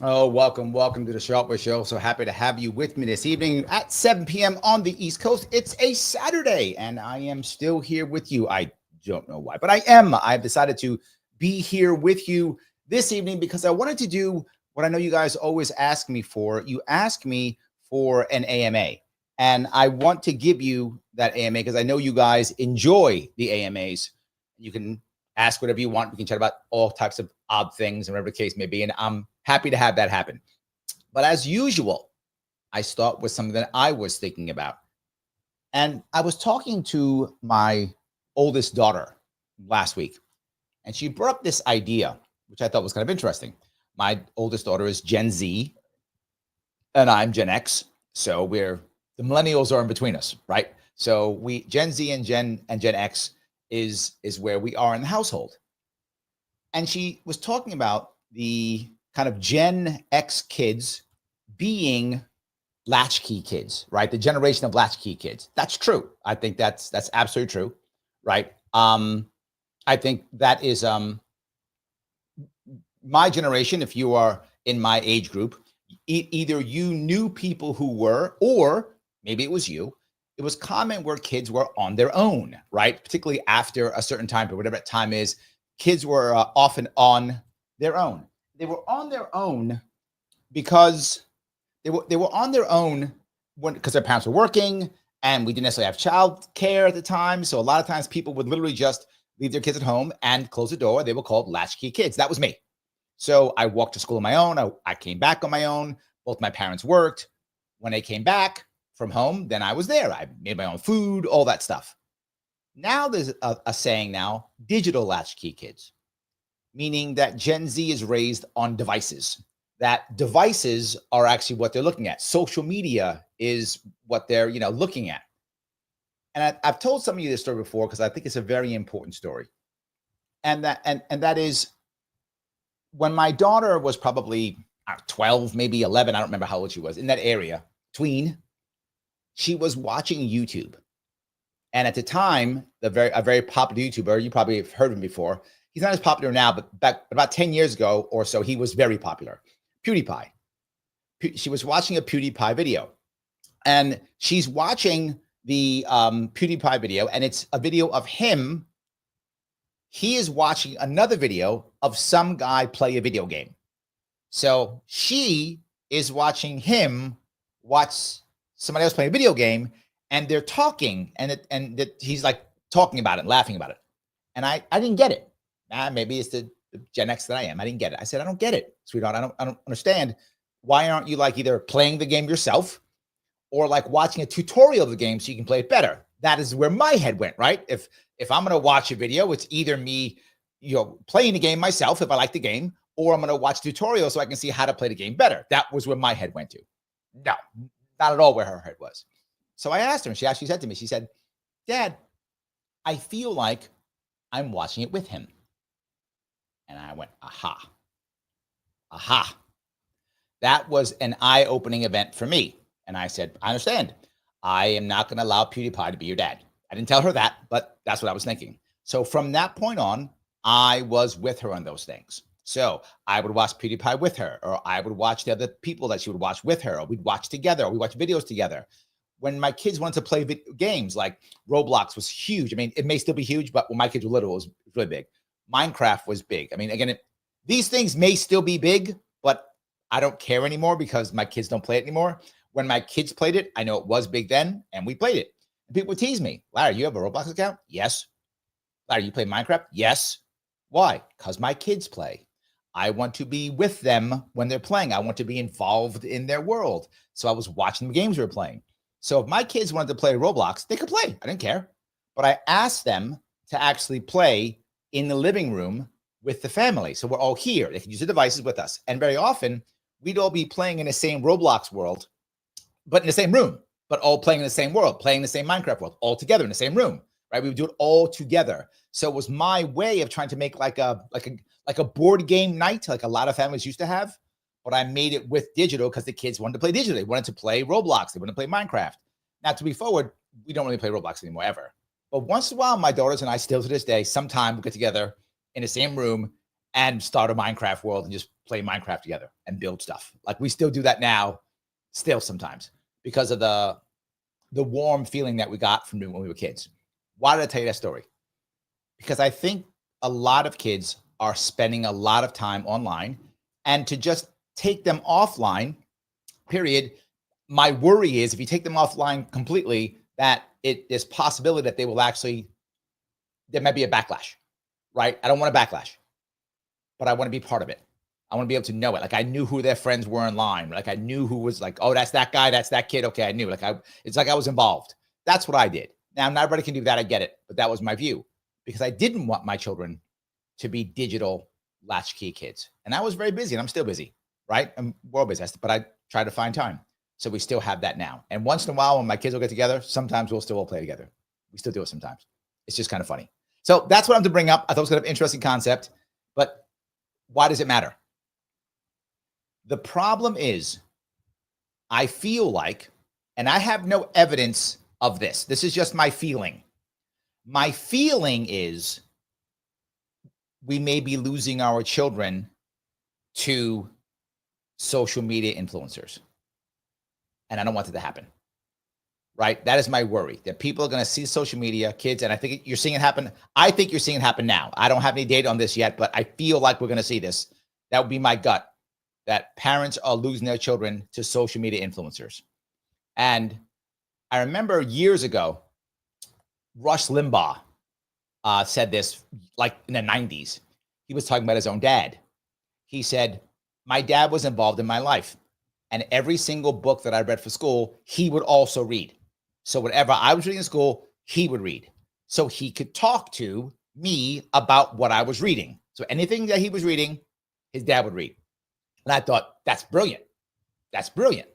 Oh, welcome to the Sharpe Show. So happy to have you with me this evening at 7 p.m. on the East Coast. It's a Saturday, and I am still here with you. I don't know why, but I am. I've decided to be here with you this evening because I wanted to do what I know you guys always ask me for. You ask me for an AMA, and I want to give you that AMA because I know you guys enjoy the AMAs. You can ask whatever you want. We can chat about all types of odd things and whatever the case may be, and I'm happy to have that happen. But as usual, I start with something that I was thinking about. And I was talking to my oldest daughter last week, and she brought up this idea, which I thought was kind of interesting. My oldest daughter is Gen Z, and I'm Gen X. So the millennials are in between us, right? So we Gen Z and Gen X is where we are in the household. And she was talking about the kind of Gen X kids being latchkey kids, right? The generation of latchkey kids. That's true. I think that's absolutely true, right? I think that is my generation. If you are in my age group, either you knew people who were, or maybe it was you. It was common where kids were on their own, right? Particularly after a certain time, but whatever that time is, kids were often on their own. They were on their own because they were on their own because their parents were working and we didn't necessarily have child care at the time. So a lot of times people would literally just leave their kids at home and close the door. They were called latchkey kids. That was me. So I walked to school on my own. I came back on my own. Both my parents worked. When they came back from home, then I was there. I made my own food, all that stuff. Now there's a saying now, digital latchkey kids, meaning that Gen Z is raised on devices, that devices are actually what they're looking at. Social media is what they're, looking at. And I've told some of you this story before because I think it's a very important story. And that is when my daughter was probably 12, maybe 11, I don't remember how old she was, in that area, tween, she was watching YouTube. And at the time, a very popular YouTuber, you probably have heard of him before. He's not as popular now, but back about 10 years ago or so, he was very popular. PewDiePie. She was watching a PewDiePie video. And she's watching the PewDiePie video, and it's a video of him. He is watching another video of some guy play a video game. So she is watching him watch somebody else play a video game, and they're talking, and he's like talking about it, and laughing about it. And I didn't get it. Maybe it's the Gen X that I am. I didn't get it. I said, I don't get it, sweetheart. I don't understand. Why aren't you like either playing the game yourself or like watching a tutorial of the game so you can play it better? That is where my head went, right? If I'm going to watch a video, it's either me, playing the game myself if I like the game, or I'm going to watch tutorials so I can see how to play the game better. That was where my head went to. No, not at all where her head was. So I asked her, and she actually said to me, she said, Dad, I feel like I'm watching it with him. And I went, aha. That was an eye-opening event for me. And I said, I understand. I am not going to allow PewDiePie to be your dad. I didn't tell her that, but that's what I was thinking. So from that point on, I was with her on those things. So I would watch PewDiePie with her, or I would watch the other people that she would watch with her, or we'd watch together, or we watch videos together. When my kids wanted to play games, like Roblox was huge. I mean, it may still be huge, but when my kids were little, it was really big. Minecraft was big. I mean, again, these things may still be big, but I don't care anymore because my kids don't play it anymore. When my kids played it, I know it was big then, and we played it. And people would tease me, Larry, you have a Roblox account? Yes. Larry, you play Minecraft? Yes. Why? Because my kids play. I want to be with them when they're playing. I want to be involved in their world. So I was watching the games we were playing. So if my kids wanted to play Roblox, they could play. I didn't care. But I asked them to actually play in the living room with the family. So we're all here. They can use the devices with us. And very often, we'd all be playing in the same Roblox world, but in the same room, but all playing in the same world, playing in the same Minecraft world, all together in the same room. right? We would do it all together. So it was my way of trying to make like a board game night, like a lot of families used to have. But I made it with digital because the kids wanted to play digital. They wanted to play Roblox. They wanted to play Minecraft. Now, to be forward, we don't really play Roblox anymore ever. But once in a while, my daughters and I still to this day, sometime we get together in the same room and start a Minecraft world and just play Minecraft together and build stuff. Like we still do that now, still sometimes because of the warm feeling that we got from doing when we were kids. Why did I tell you that story? Because I think a lot of kids are spending a lot of time online, and to just take them offline, period. My worry is if you take them offline completely, that there's possibility that they will actually, there might be a backlash, right? I don't want a backlash, but I want to be part of it. I want to be able to know it. Like I knew who their friends were online. Like I knew who was like, oh, that's that guy, that's that kid. Okay, I knew. It's like I was involved. That's what I did. Now, not everybody can do that. I get it, but that was my view because I didn't want my children to be digital latchkey kids, and I was very busy, and I'm still busy, right? We're all busy, but I try to find time. So we still have that now. And once in a while, when my kids will get together, sometimes we'll still all play together. We still do it sometimes. It's just kind of funny. So that's what I'm to bring up. I thought it was kind of an interesting concept, but why does it matter? The problem is, I feel like, and I have no evidence of this. This is just my feeling. My feeling is we may be losing our children to social media influencers. And I don't want it to happen, right? That is my worry, that people are going to see social media, kids, and I think you're seeing it happen. I think you're seeing it happen now. I don't have any data on this yet, but I feel like we're going to see this. That would be my gut, that parents are losing their children to social media influencers. And I remember years ago, Rush Limbaugh said this like in the 90s. He was talking about his own dad. He said, my dad was involved in my life. And every single book that I read for school, he would also read. So whatever I was reading in school, he would read. So he could talk to me about what I was reading. So anything that he was reading, his dad would read. And I thought, that's brilliant. That's brilliant.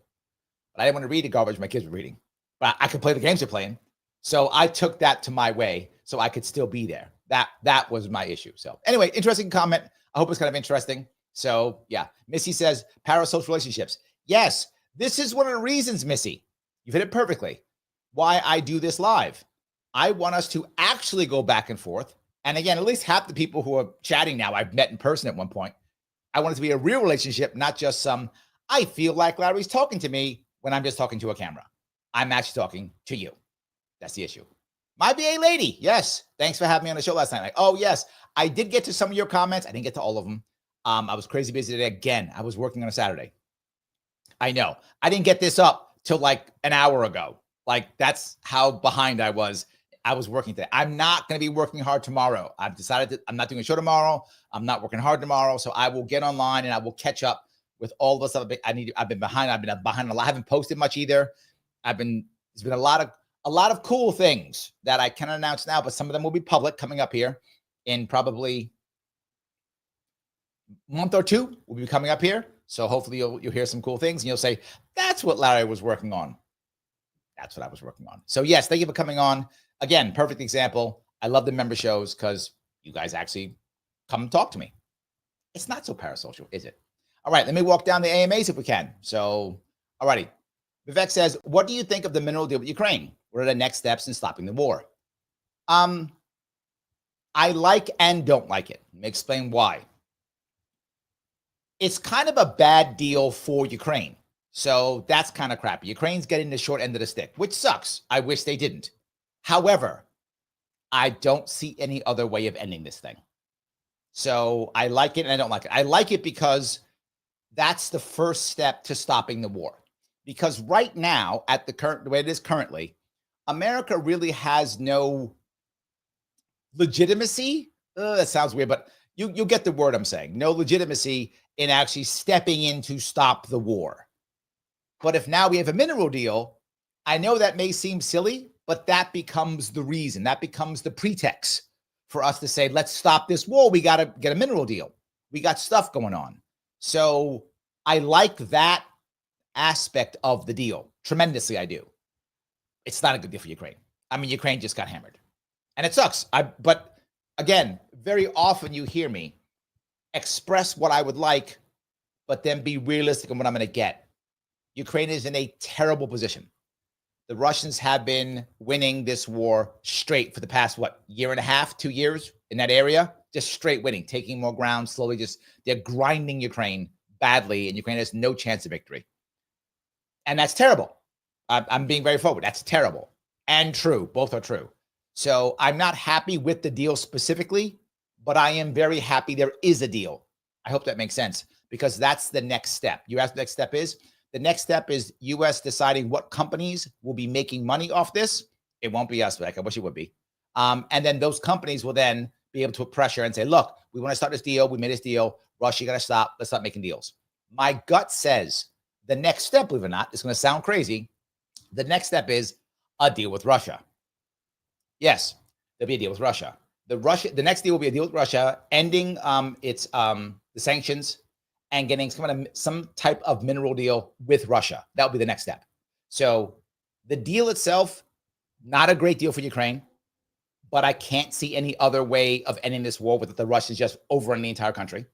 But I didn't want to read the garbage my kids were reading. But I could play the games they're playing. So I took that to my way so I could still be there. That was my issue. So anyway, interesting comment. I hope it's kind of interesting. So yeah, Missy says parasocial relationships. Yes, this is one of the reasons, Missy, you've hit it perfectly, why I do this live. I want us to actually go back and forth. And again, at least half the people who are chatting now, I've met in person at one point. I want it to be a real relationship, not just some, I feel like Larry's talking to me when I'm just talking to a camera. I'm actually talking to you. That's the issue. My BA lady, yes. Thanks for having me on the show last night. Like, oh, yes, I did get to some of your comments. I didn't get to all of them. I was crazy busy today. Again, I was working on a Saturday. I know. I didn't get this up till like an hour ago. Like that's how behind I was. I was working today. I'm not going to be working hard tomorrow. I've decided that I'm not doing a show tomorrow. I'm not working hard tomorrow. So I will get online and I will catch up with all the stuff I've been behind. I've been behind a lot. I haven't posted much either. There's been a lot of cool things that I can announce now, but some of them will be public coming up here in probably a month or two. Will be coming up here. So hopefully you'll hear some cool things and you'll say, that's what Larry was working on. That's what I was working on. So yes, thank you for coming on. Again, perfect example. I love the member shows because you guys actually come and talk to me. It's not so parasocial, is it? All right, let me walk down the AMAs if we can. So, all righty. Vivek says, what do you think of the mineral deal with Ukraine? What are the next steps in stopping the war? I like and don't like it. Let me explain why. It's kind of a bad deal for Ukraine. So that's kind of crappy. Ukraine's getting the short end of the stick, which sucks. I wish they didn't. However, I don't see any other way of ending this thing. So I like it and I don't like it. I like it because that's the first step to stopping the war. Because right now, at the way it is currently, America really has no legitimacy. That sounds weird, but you'll get the word I'm saying. No legitimacy in actually stepping in to stop the war. But if now we have a mineral deal, I know that may seem silly, but that becomes the reason. That becomes the pretext for us to say, let's stop this war. We got to get a mineral deal. We got stuff going on. So I like that aspect of the deal tremendously. I do. It's not a good deal for Ukraine. I mean, Ukraine just got hammered. And it sucks. But again, very often you hear me express what I would like, but then be realistic on what I'm going to get. Ukraine is in a terrible position. The Russians have been winning this war straight for the past, year and a half, 2 years in that area, just straight winning, taking more ground slowly. They're grinding Ukraine badly, and Ukraine has no chance of victory. And that's terrible. I'm being very forward. That's terrible and true. Both are true. So I'm not happy with the deal specifically, but I am very happy there is a deal. I hope that makes sense, because that's the next step. You asked what the next step is. The next step is U.S. deciding what companies will be making money off this. It won't be us, but I wish it would be. And then those companies will then be able to put pressure and say, look, we want to start this deal. We made this deal. Russia, you got to stop. Let's stop making deals. My gut says the next step, believe it or not, it's going to sound crazy. The next step is a deal with Russia. Yes, there'll be a deal with Russia. The next deal will be a deal with Russia, ending the sanctions and getting some type of mineral deal with Russia. That will be the next step. So the deal itself, not a great deal for Ukraine, but I can't see any other way of ending this war with the Russians just overrunning the entire country.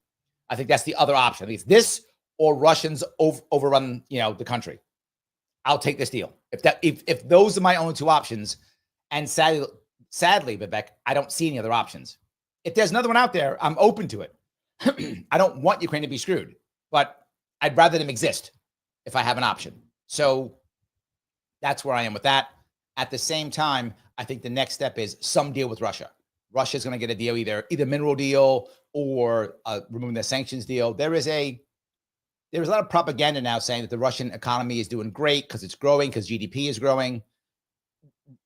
I think that's the other option. I think it's this or Russians overrun, the country. I'll take this deal. If those are my only two options, and sadly, Vivek, I don't see any other options. If there's another one out there, I'm open to it. I don't want Ukraine to be screwed, but I'd rather them exist if I have an option. So that's where I am with that. At the same time, I think the next step is some deal with Russia. Russia's going to get a deal, either mineral deal or removing the sanctions deal. There's a lot of propaganda now saying that the Russian economy is doing great because it's growing, because GDP is growing.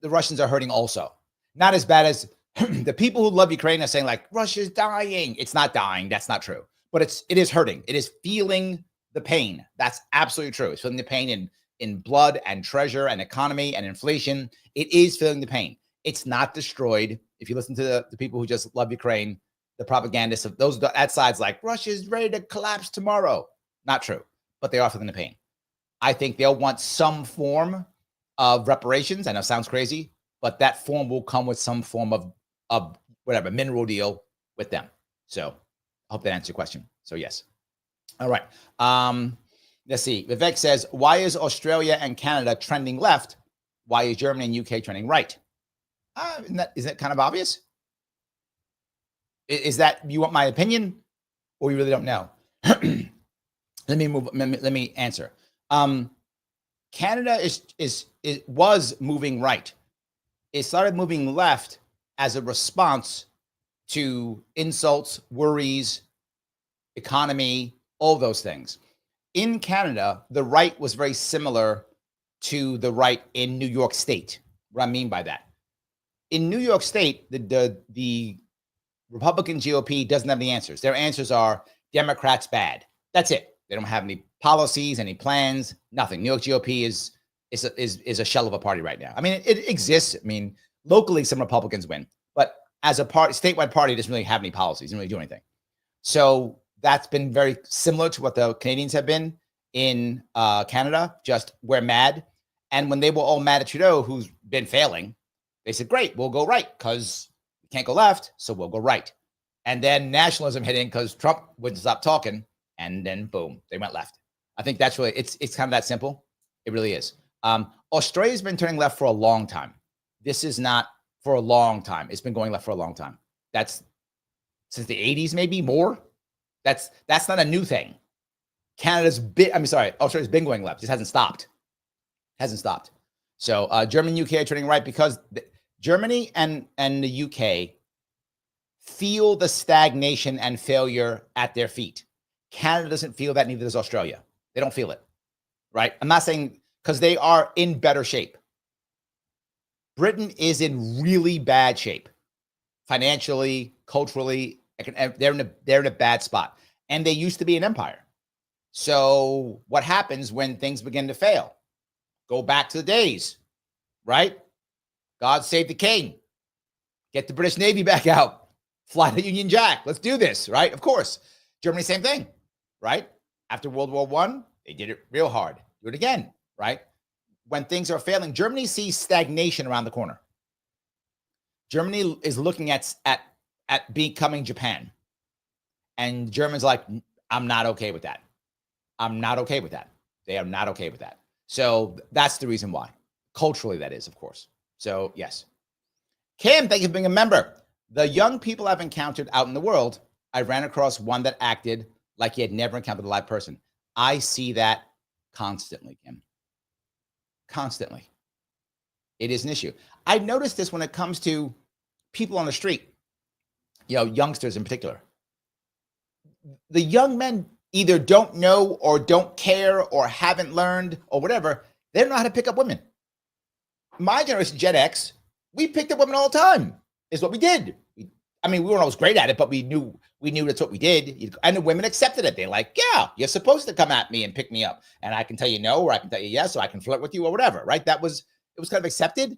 The Russians are hurting also. Not as bad as the people who love Ukraine are saying, like, Russia's dying. It's not dying. That's not true. But it is hurting. It is feeling the pain. That's absolutely true. It's feeling the pain in blood and treasure and economy and inflation. It is feeling the pain. It's not destroyed. If you listen to the people who just love Ukraine, the propagandists of that side's like, Russia's ready to collapse tomorrow. Not true. But they are feeling the pain. I think they'll want some form of reparations. I know it sounds crazy, but that form will come with some form of whatever mineral deal with them. So I hope that answers your question. So yes. All right. Let's see. Vivek says, why is Australia and Canada trending left? Why is Germany and UK trending right? Is that kind of obvious? Is that, you want my opinion, or you really don't know? Let me answer. Canada was moving right. It started moving left as a response to insults, worries, economy, all those things. In Canada, the right was very similar to the right in New York State. What I mean by that, in New York State, the Republican GOP doesn't have the answers. Their answers are Democrats bad. That's it. They don't have any policies, any plans, nothing. New York GOP is a shell of a party right now. I mean, it exists. I mean, locally, some Republicans win, but as a statewide party, it doesn't really have any policies, doesn't really do anything. So that's been very similar to what the Canadians have been in Canada. Just we're mad. And when they were all mad at Trudeau, who's been failing, they said, great, we'll go right because we can't go left, so we'll go right. And then nationalism hit in because Trump wouldn't stop talking, and then boom, they went left. I think that's really, it's kind of that simple. It really is. Australia's been turning left for a long time. This is not for a long time. It's been going left for a long time. That's since the 80s, maybe more. That's not a new thing. Australia's been going left. It hasn't stopped. So Germany and UK are turning right because Germany and the UK feel the stagnation and failure at their feet. Canada doesn't feel that, neither does Australia. They don't feel it, right? I'm not saying, because they are in better shape. Britain is in really bad shape, financially, culturally. They're in a bad spot, and they used to be an empire. So what happens when things begin to fail? Go back to the days, right? God save the king. Get the British Navy back out. Fly the Union Jack. Let's do this, right? Of course. Germany, same thing, right? After World War I, they did it real hard. Do it again, right? When things are failing, Germany sees stagnation around the corner. Germany is looking at becoming Japan. And Germans like, I'm not okay with that. I'm not okay with that. They are not okay with that. So that's the reason why. Culturally, that is, of course. So yes. Kim, thank you for being a member. The young people I've encountered out in the world, I ran across one that acted like he had never encountered a live person. I see that constantly, Kim. Constantly. It is an issue. I've noticed this when it comes to people on the street, youngsters in particular. The young men either don't know or don't care or haven't learned or whatever. They don't know how to pick up women. My generation, Gen X, we picked up women all the time. Is what we did. We weren't always great at it, but we knew that's what we did. And the women accepted it. They're like, yeah, you're supposed to come at me and pick me up. And I can tell you no, or I can tell you yes, or I can flirt with you or whatever, right? It was kind of accepted.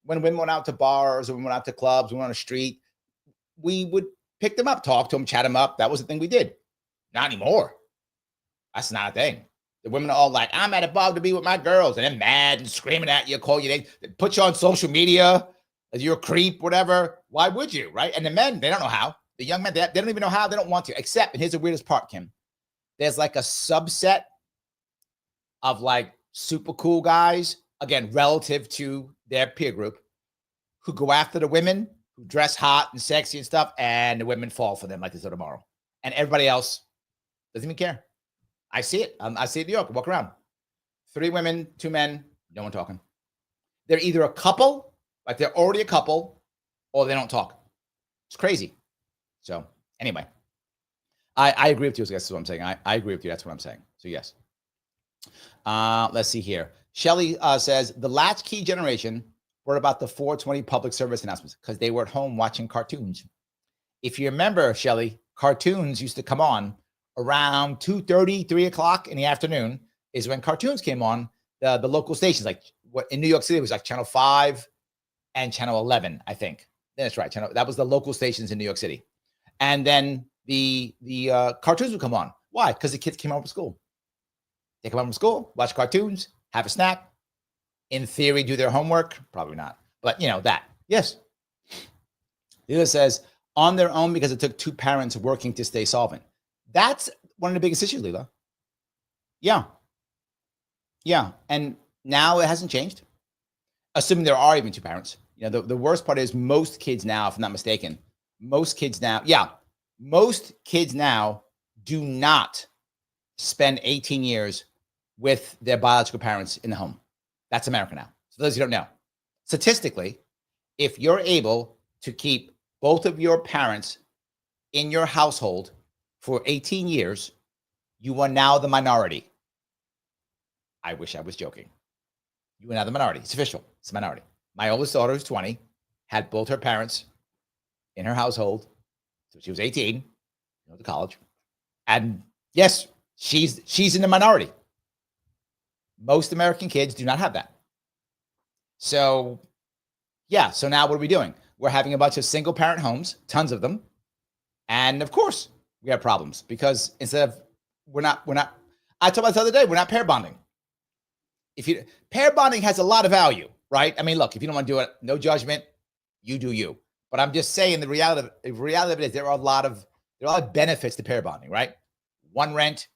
When women went out to bars or we went out to clubs, we went on the street, we would pick them up, talk to them, chat them up. That was the thing we did. Not anymore. That's not a thing. The women are all like, I'm at a bar to be with my girls. And they're mad and screaming at you, call you, they put you on social media. You're a creep, whatever. Why would you, right? And the men, they don't know how. The young men, they don't even know how. They don't want to. Except, and here's the weirdest part, Kim. There's like a subset of like super cool guys, again, relative to their peer group, who go after the women, who dress hot and sexy and stuff, and the women fall for them like there's no tomorrow. And everybody else doesn't even care. I see it. I see it in New York. I walk around. 3 women, 2 men, no one talking. They're either a couple, like they're already a couple, or they don't talk. It's crazy. So anyway, I agree with you. That's what I'm saying. I agree with you. That's what I'm saying. So yes. Let's see here. Shelly says the Latchkey generation were about the 420 public service announcements because they were at home watching cartoons. If you remember, Shelly, cartoons used to come on around 2:30, 3 o'clock in the afternoon is when cartoons came on. The local stations, like what in New York City, it was like Channel 5 and Channel 11, I think. That's right. That was the local stations in New York City. And then the cartoons would come on. Why? Because the kids came home from school. They come home from school, watch cartoons, have a snack. In theory, do their homework. Probably not. But that. Yes. Leela says, on their own because it took 2 parents working to stay solvent. That's one of the biggest issues, Leela. Yeah. Yeah. And now it hasn't changed. Assuming there are even 2 parents. The worst part is most kids now, if I'm not mistaken, most kids now do not spend 18 years with their biological parents in the home. That's America now. So those who don't know, statistically, if you're able to keep both of your parents in your household for 18 years, you are now the minority. I wish I was joking. You are now the minority. It's official. It's a minority. My oldest daughter, who's 20, had both her parents in her household. So she was 18, to college. And yes, she's in the minority. Most American kids do not have that. So, yeah. So now what are we doing? We're having a bunch of single parent homes, tons of them. And of course, we have problems because instead of, we're not, I told myself the other day, we're not pair bonding. Pair bonding has a lot of value, right? Look, if you don't want to do it, no judgment, you do you. But I'm just saying the reality of it is there are a lot of benefits to pair bonding, right? 1 rent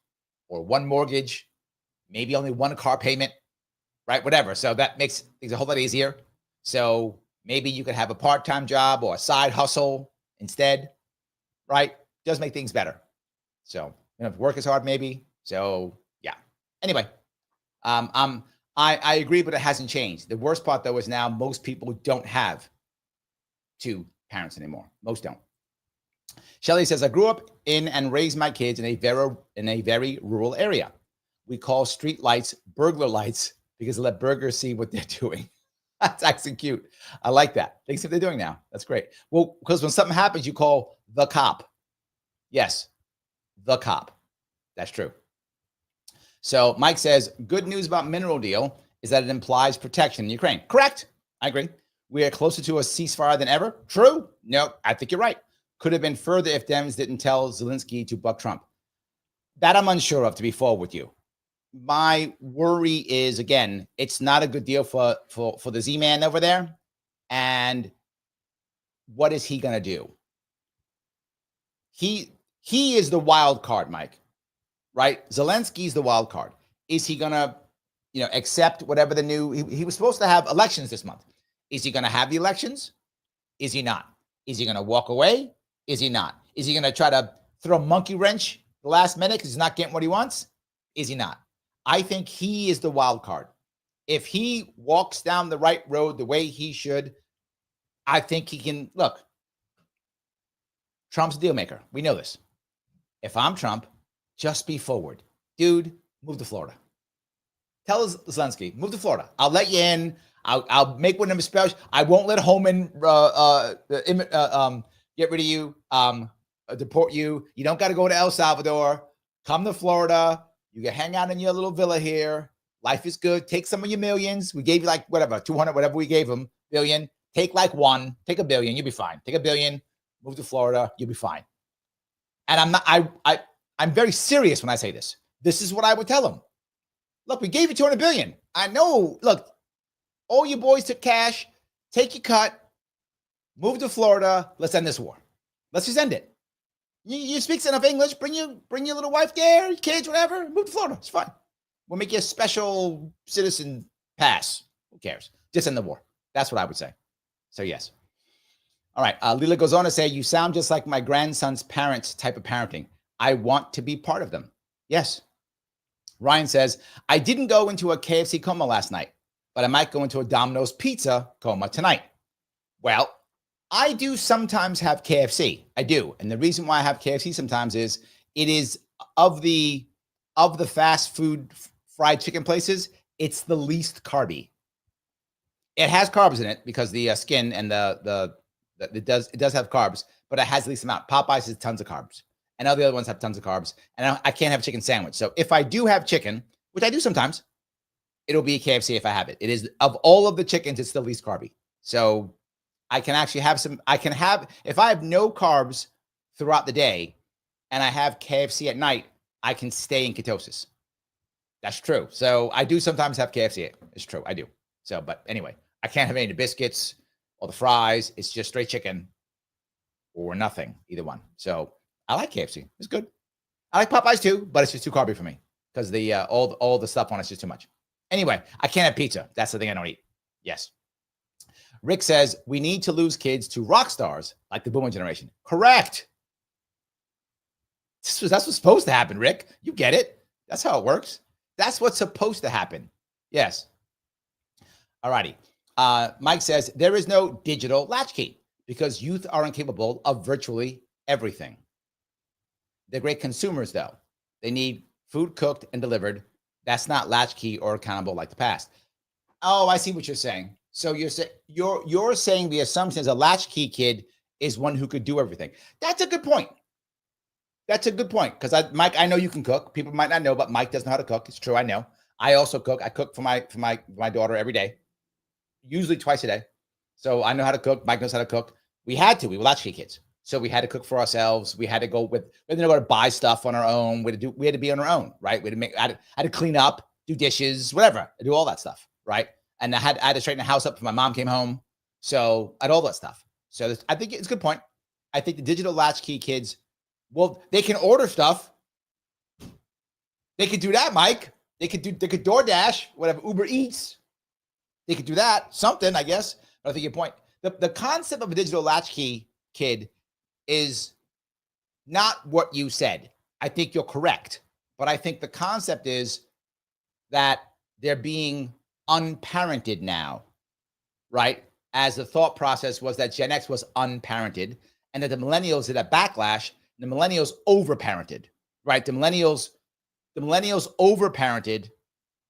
or 1 mortgage, maybe only 1 car payment, right? Whatever. So that makes things a whole lot easier. So maybe you could have a part-time job or a side hustle instead, right? Does make things better. So you don't have to work as hard, maybe. So yeah. Anyway, I agree, but it hasn't changed. The worst part though is now most people don't have 2 parents anymore. Most don't. Shelly says, I grew up in and raised my kids in a very rural area. We call street lights burglar lights because they let burglars see what they're doing. That's actually cute. I like that. They see what they're doing now. That's great. Well, because when something happens, you call the cop. Yes, the cop. That's true. So Mike says, good news about mineral deal is that it implies protection in Ukraine. Correct. I agree. We are closer to a ceasefire than ever. True. No, I think you're right. Could have been further if Dems didn't tell Zelensky to buck Trump. That I'm unsure of, to be forward with you. My worry is, again, it's not a good deal for the Z-man over there. And what is he going to do? He is the wild card, Mike, right? Zelensky's the wild card. Is he going to, accept whatever the new, he was supposed to have elections this month. Is he going to have the elections? Is he not? Is he going to walk away? Is he not? Is he going to try to throw a monkey wrench the last minute because he's not getting what he wants? Is he not? I think he is the wild card. If he walks down the right road the way he should, I think he can. Look, Trump's a deal maker. We know this. If I'm Trump, just be forward. Dude, move to Florida. Tell Zelensky, move to Florida. I'll let you in. I'll make one of them special. I won't let Holman get rid of you, deport you. You don't got to go to El Salvador. Come to Florida. You can hang out in your little villa here. Life is good. Take some of your millions. We gave you like whatever, 200, whatever we gave him, billion. Take like one. Take $1 billion. You'll be fine. Take $1 billion. Move to Florida. You'll be fine. And I'm not. I'm very serious when I say this. This is what I would tell him. Look, we gave you $200 billion. I know. Look, all you boys took cash. Take your cut. Move to Florida. Let's end this war. Let's just end it. You speak enough English. Bring your little wife there, your kids, whatever. Move to Florida. It's fine. We'll make you a special citizen pass. Who cares? Just end the war. That's what I would say. So yes. All right. Lila goes on to say, you sound just like my grandson's parents type of parenting. I want to be part of them. Yes. Ryan says, I didn't go into a KFC coma last night, but I might go into a Domino's pizza coma tonight. Well, I do sometimes have KFC. I do. And the reason why I have KFC sometimes is it is of the fast food fried chicken places, it's the least carby. It has carbs in it because the skin and it does have carbs, but it has the least amount. Popeyes has tons of carbs. And all the other ones have tons of carbs. And I can't have a chicken sandwich. So if I do have chicken, which I do sometimes, it'll be KFC if I have it. It is, of all of the chickens, it's the least carby. So I can actually have if I have no carbs throughout the day and I have KFC at night, I can stay in ketosis. That's true. So I do sometimes have KFC. It's true. I do. So, but anyway, I can't have any of the biscuits or the fries. It's just straight chicken or nothing, either one. So I like KFC. It's good. I like Popeyes too, but it's just too carby for me because the all the stuff on it's just too much. Anyway, I can't have pizza. That's the thing I don't eat. Yes. Rick says we need to lose kids to rock stars like the boomer generation. Correct. That's what's supposed to happen, Rick. You get it. That's how it works. That's what's supposed to happen. Yes. All righty. Mike says there is no digital latchkey because youth are incapable of virtually everything. They're great consumers, though. They need food cooked and delivered. That's not latchkey or accountable like the past. Oh, I see what you're saying. So you're saying the assumption is a latchkey kid is one who could do everything. That's a good point. That's a good point because Mike, I know you can cook. People might not know, but Mike does know how to cook. It's true. I know. I also cook. I cook for my daughter every day, usually twice a day. So I know how to cook. Mike knows how to cook. We were latchkey kids. So we had to cook for ourselves. We had to go we had to go to buy stuff on our own. We had to be on our own, right? I had to clean up, do dishes, whatever, do all that stuff, right? And I had to straighten the house up before my mom came home. So I had all that stuff. So I think it's a good point. I think the digital latchkey kids, well, they can order stuff. They could do that, Mike. They could DoorDash, whatever, Uber Eats. They could do that, something, I guess. But I think your point, the concept of a digital latchkey kid is not what you said. I think you're correct. But I think the concept is that they're being unparented now, right? As the thought process was that Gen X was unparented and that the millennials did a backlash. The millennials overparented, right? The millennials overparented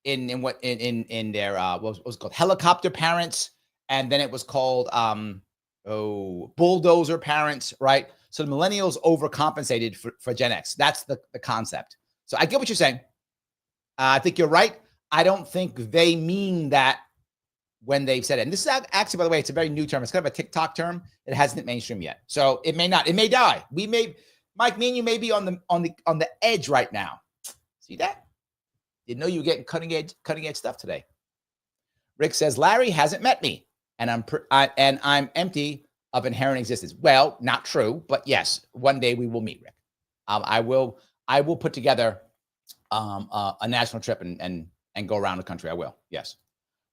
in their what was it called, helicopter parents, and then it was called bulldozer parents, right? So the millennials overcompensated for Gen X. That's the concept. So I get what you're saying. I think you're right. I don't think they mean that when they've said it. And this is actually, by the way, it's a very new term. It's kind of a TikTok term. It hasn't hit mainstream yet. So it may not. It may die. Mike, me and you may be on the edge right now. See that? Didn't know you were getting cutting edge stuff today. Rick says Larry hasn't met me, and I'm empty of inherent existence. Well, not true, but yes, one day we will meet, Rick. I will put together a national trip and go around the country. I will. Yes.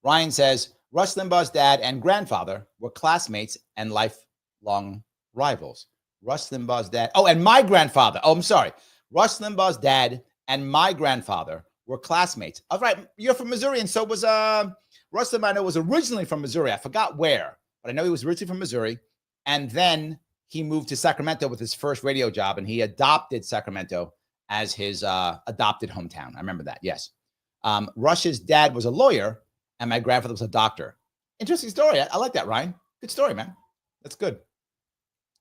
Ryan says Rush Limbaugh's dad and grandfather were classmates and lifelong rivals. Rush Limbaugh's dad. Oh, and my grandfather. Oh, I'm sorry. Rush Limbaugh's dad and my grandfather were classmates. All right, you're from Missouri, and so was Rush Limbaugh. I know was originally from Missouri. I forgot where, but I know he was originally from Missouri, and then he moved to Sacramento with his first radio job, and he adopted Sacramento as his adopted hometown. I remember that. Yes. Rush's dad was a lawyer, and my grandfather was a doctor. Interesting story. I like that, Ryan. Good story, man. That's good.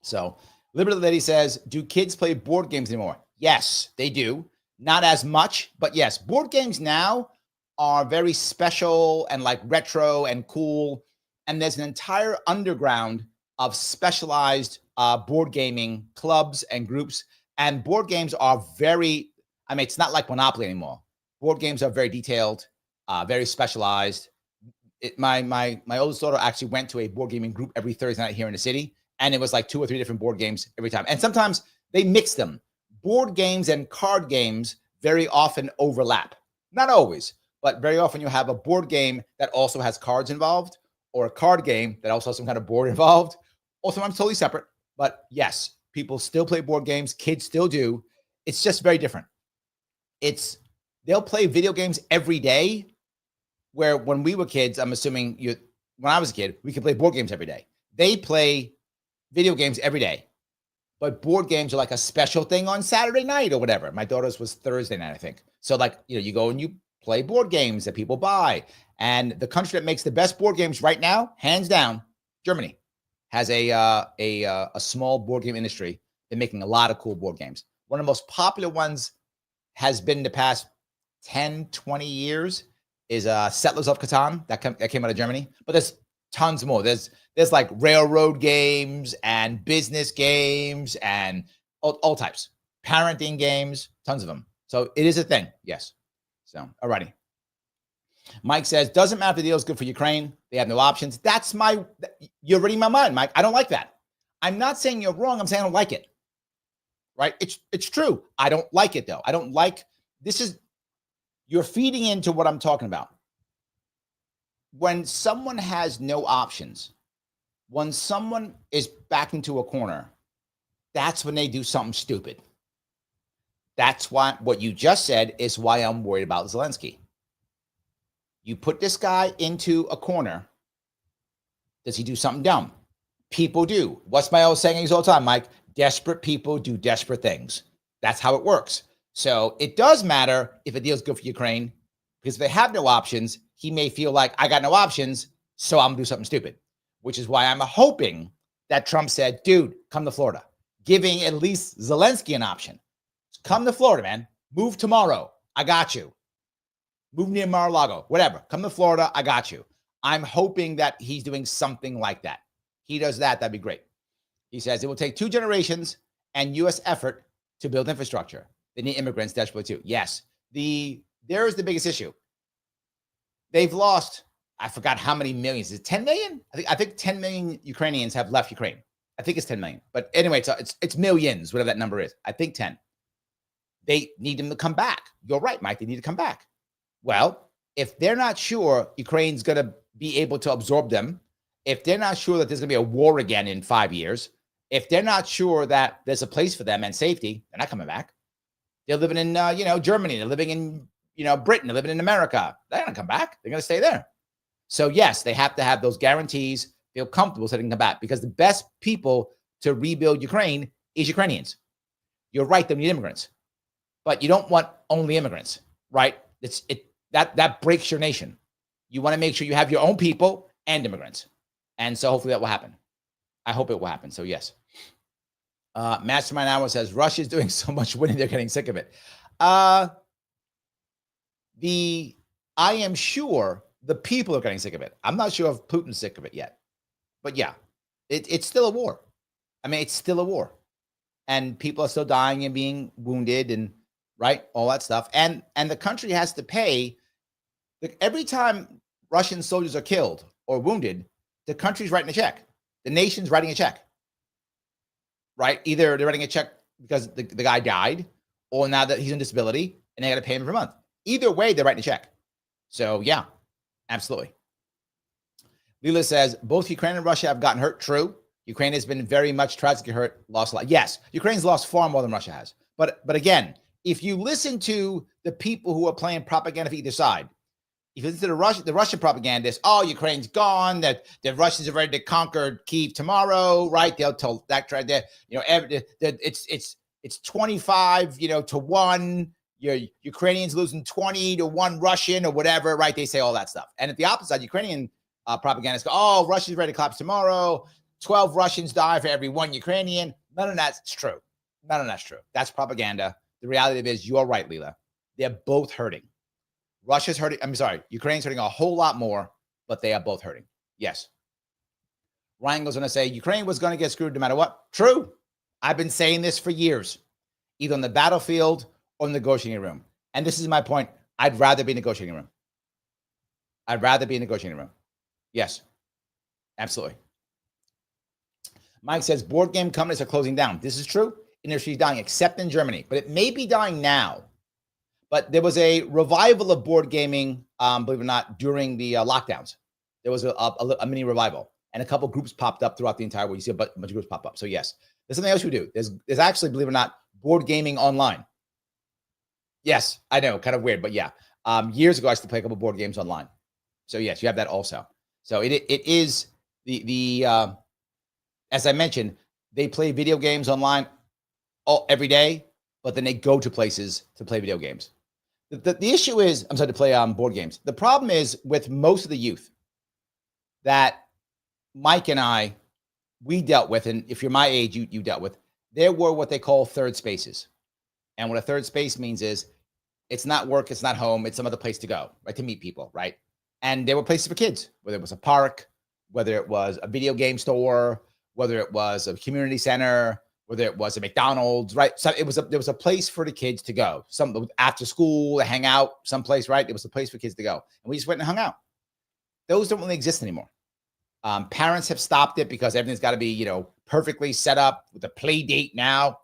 So, Liberty Lady says, do kids play board games anymore? Yes, they do. Not as much, but yes, board games now are very special and like retro and cool. And there's an entire underground of specialized board gaming clubs and groups. And board games are very, I mean, it's not like Monopoly anymore. Board games are very detailed, very specialized. My oldest daughter actually went to a board gaming group every Thursday night here in the city. And it was like 2 or 3 different board games every time. And sometimes they mix them. Board games and card games very often overlap. Not always, but very often you have a board game that also has cards involved, or a card game that also has some kind of board involved. Or sometimes totally separate. But yes, people still play board games. Kids still do. It's just very different. They'll play video games every day, where when we were kids, I'm assuming when I was a kid, we could play board games every day. They play video games every day, but board games are like a special thing on Saturday night or whatever. My daughter's was Thursday night, I think. So like, you go and you play board games that people buy. And the country that makes the best board games right now, hands down, Germany, has a small board game industry. They're making a lot of cool board games. One of the most popular ones has been the past 10, 20 years is Settlers of Catan that came out of Germany. But there's tons more. There's like railroad games and business games and all types. Parenting games, tons of them. So it is a thing. Yes. So, alrighty. Mike says, doesn't matter if the deal is good for Ukraine. They have no options. You're reading my mind, Mike. I don't like that. I'm not saying you're wrong. I'm saying I don't like it. Right? It's true. I don't like it, though. I don't like, you're feeding into what I'm talking about. When someone has no options, when someone is backed into a corner, that's when they do something stupid. That's why what you just said is why I'm worried about Zelensky. You put this guy into a corner. Does he do something dumb? People do. What's my old saying all the time, Mike? Desperate people do desperate things. That's how it works. So it does matter if a deal is good for Ukraine, because if they have no options, he may feel like, I got no options, so I'm going to do something stupid, which is why I'm hoping that Trump said, dude, come to Florida, giving at least Zelensky an option. Come to Florida, man. Move tomorrow. I got you. Move near Mar-a-Lago, whatever. Come to Florida. I got you. I'm hoping that he's doing something like that. He does that. That'd be great. He says it will take 2 generations and U.S. effort to build infrastructure. They need immigrants desperately too. Yes. There is the biggest issue. They've lost, I forgot how many millions. Is it 10 million? I think 10 million Ukrainians have left Ukraine. I think it's 10 million. But anyway, it's millions, whatever that number is. I think 10. They need them to come back. You're right, Mike. They need to come back. Well, if they're not sure Ukraine's going to be able to absorb them, if they're not sure that there's going to be a war again in 5 years, if they're not sure that there's a place for them and safety, they're not coming back. They're living in, Germany. They're living in, Britain. They're living in America. They're going to come back. They're going to stay there. So yes, they have to have those guarantees, feel comfortable so they can come back, because the best people to rebuild Ukraine is Ukrainians. You're right. They need immigrants, but you don't want only immigrants, right? That breaks your nation. You want to make sure you have your own people and immigrants. And so hopefully that will happen. I hope it will happen. So yes. Mastermind Hour says Russia's doing so much winning, they're getting sick of it. I am sure the people are getting sick of it. I'm not sure if Putin's sick of it yet. But yeah, it's still a war. I mean, it's still a war. And people are still dying and being wounded and right, all that stuff. And the country has to pay. Every time Russian soldiers are killed or wounded, the country's writing a check. The nation's writing a check, right? Either they're writing a check because the guy died, or now that he's on disability and they got to pay him every month. Either way, they're writing a check. So yeah, absolutely. Leela says, both Ukraine and Russia have gotten hurt. True. Ukraine has been very much tragically hurt, lost a lot. Yes, Ukraine's lost far more than Russia has. But again, if you listen to the people who are playing propaganda for either side, if you listen to the Russian propagandists, oh, Ukraine's gone, that the Russians are ready to conquer Kyiv tomorrow, right? They'll tell that right there, it's 25, to 1. Ukrainians losing 20 to 1 Russian or whatever, right? They say all that stuff. And at the opposite side, Ukrainian propagandists go, oh, Russia's ready to collapse tomorrow. 12 Russians die for every 1 Ukrainian. None of that's true. None of that's true. That's propaganda. The reality of it is, you're right, Leela. They're both hurting. Russia's hurting. Ukraine's hurting a whole lot more, but they are both hurting. Yes. Ryan goes on to say, Ukraine was going to get screwed no matter what. True. I've been saying this for years, either on the battlefield or in the negotiating room. And this is my point. I'd rather be in the negotiating room. I'd rather be in the negotiating room. Yes. Absolutely. Mike says, board game companies are closing down. This is true. Industry is dying, except in Germany. But it may be dying now. But there was a revival of board gaming, believe it or not, during the lockdowns. There was a mini revival. And a couple groups popped up throughout the entire world. You see a bunch of groups pop up. So yes, there's something else we do. There's actually, believe it or not, board gaming online. Yes, I know, kind of weird, but yeah. Years ago, I used to play a couple board games online. So yes, you have that also. So it is the as I mentioned, they play video games online every day, but then they go to places to play video games. The issue is, to play board games. The problem is with most of the youth that Mike and I, we dealt with, and if you're my age, you dealt with, there were what they call third spaces. And what a third space means is it's not work, it's not home, it's some other place to go, right? To meet people, right? And there were places for kids, whether it was a park, whether it was a video game store, whether it was a community center, whether it was a McDonald's, right? So there was a place for the kids to go. Some after school, to hang out someplace, right? It was a place for kids to go. And we just went and hung out. Those don't really exist anymore. Parents have stopped it because everything's got to be, perfectly set up with a play date now.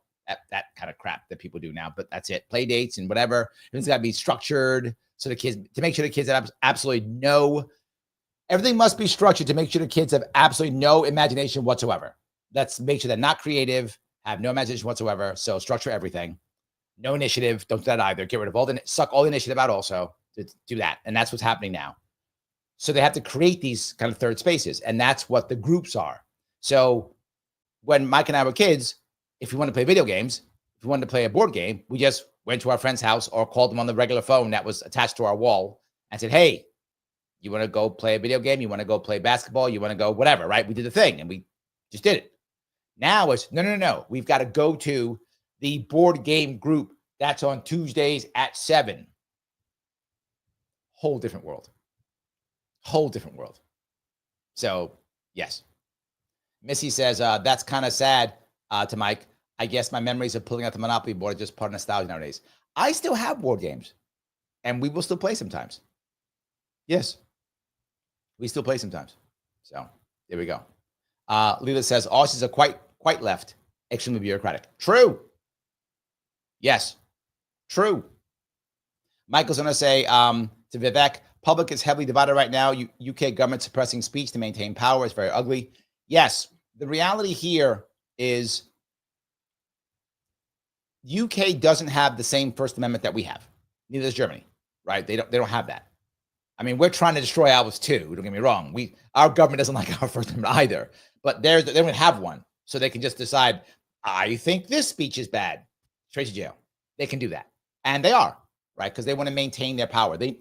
That kind of crap that people do now, but that's it. Play dates and whatever. Everything's got to be structured so the kids, to make sure the kids have absolutely everything must be structured to make sure the kids have absolutely no imagination whatsoever. Let's make sure they're not creative, have no imagination whatsoever. So structure everything. No initiative. Don't do that either. Get rid of suck all the initiative out also to do that. And that's what's happening now. So they have to create these kind of third spaces. And that's what the groups are. So when Mike and I were kids, if we wanted to play video games, if we wanted to play a board game, we just went to our friend's house or called them on the regular phone that was attached to our wall and said, hey, you want to go play a video game? You want to go play basketball? You want to go whatever, right? We did the thing and we just did it. Now it's no. We've got to go to the board game group that's on Tuesdays at 7. Whole different world. So yes. Missy says, that's kind of sad to Mike. I guess my memories of pulling out the Monopoly board are just part of nostalgia nowadays. I still have board games and we will still play sometimes. Yes. We still play sometimes. So there we go. Leela says, Aussies are quite left, extremely bureaucratic. True. Yes. True. Michael's going to say to Vivek, public is heavily divided right now. UK government suppressing speech to maintain power is very ugly. Yes. The reality here is UK doesn't have the same First Amendment that we have. Neither does Germany, right? They don't have that. I mean, we're trying to destroy ours too. Don't get me wrong. Our government doesn't like our First Amendment either, but they don't have one. So they can just decide, I think this speech is bad. Straight to jail. They can do that. And they are, right? Because they want to maintain their power. The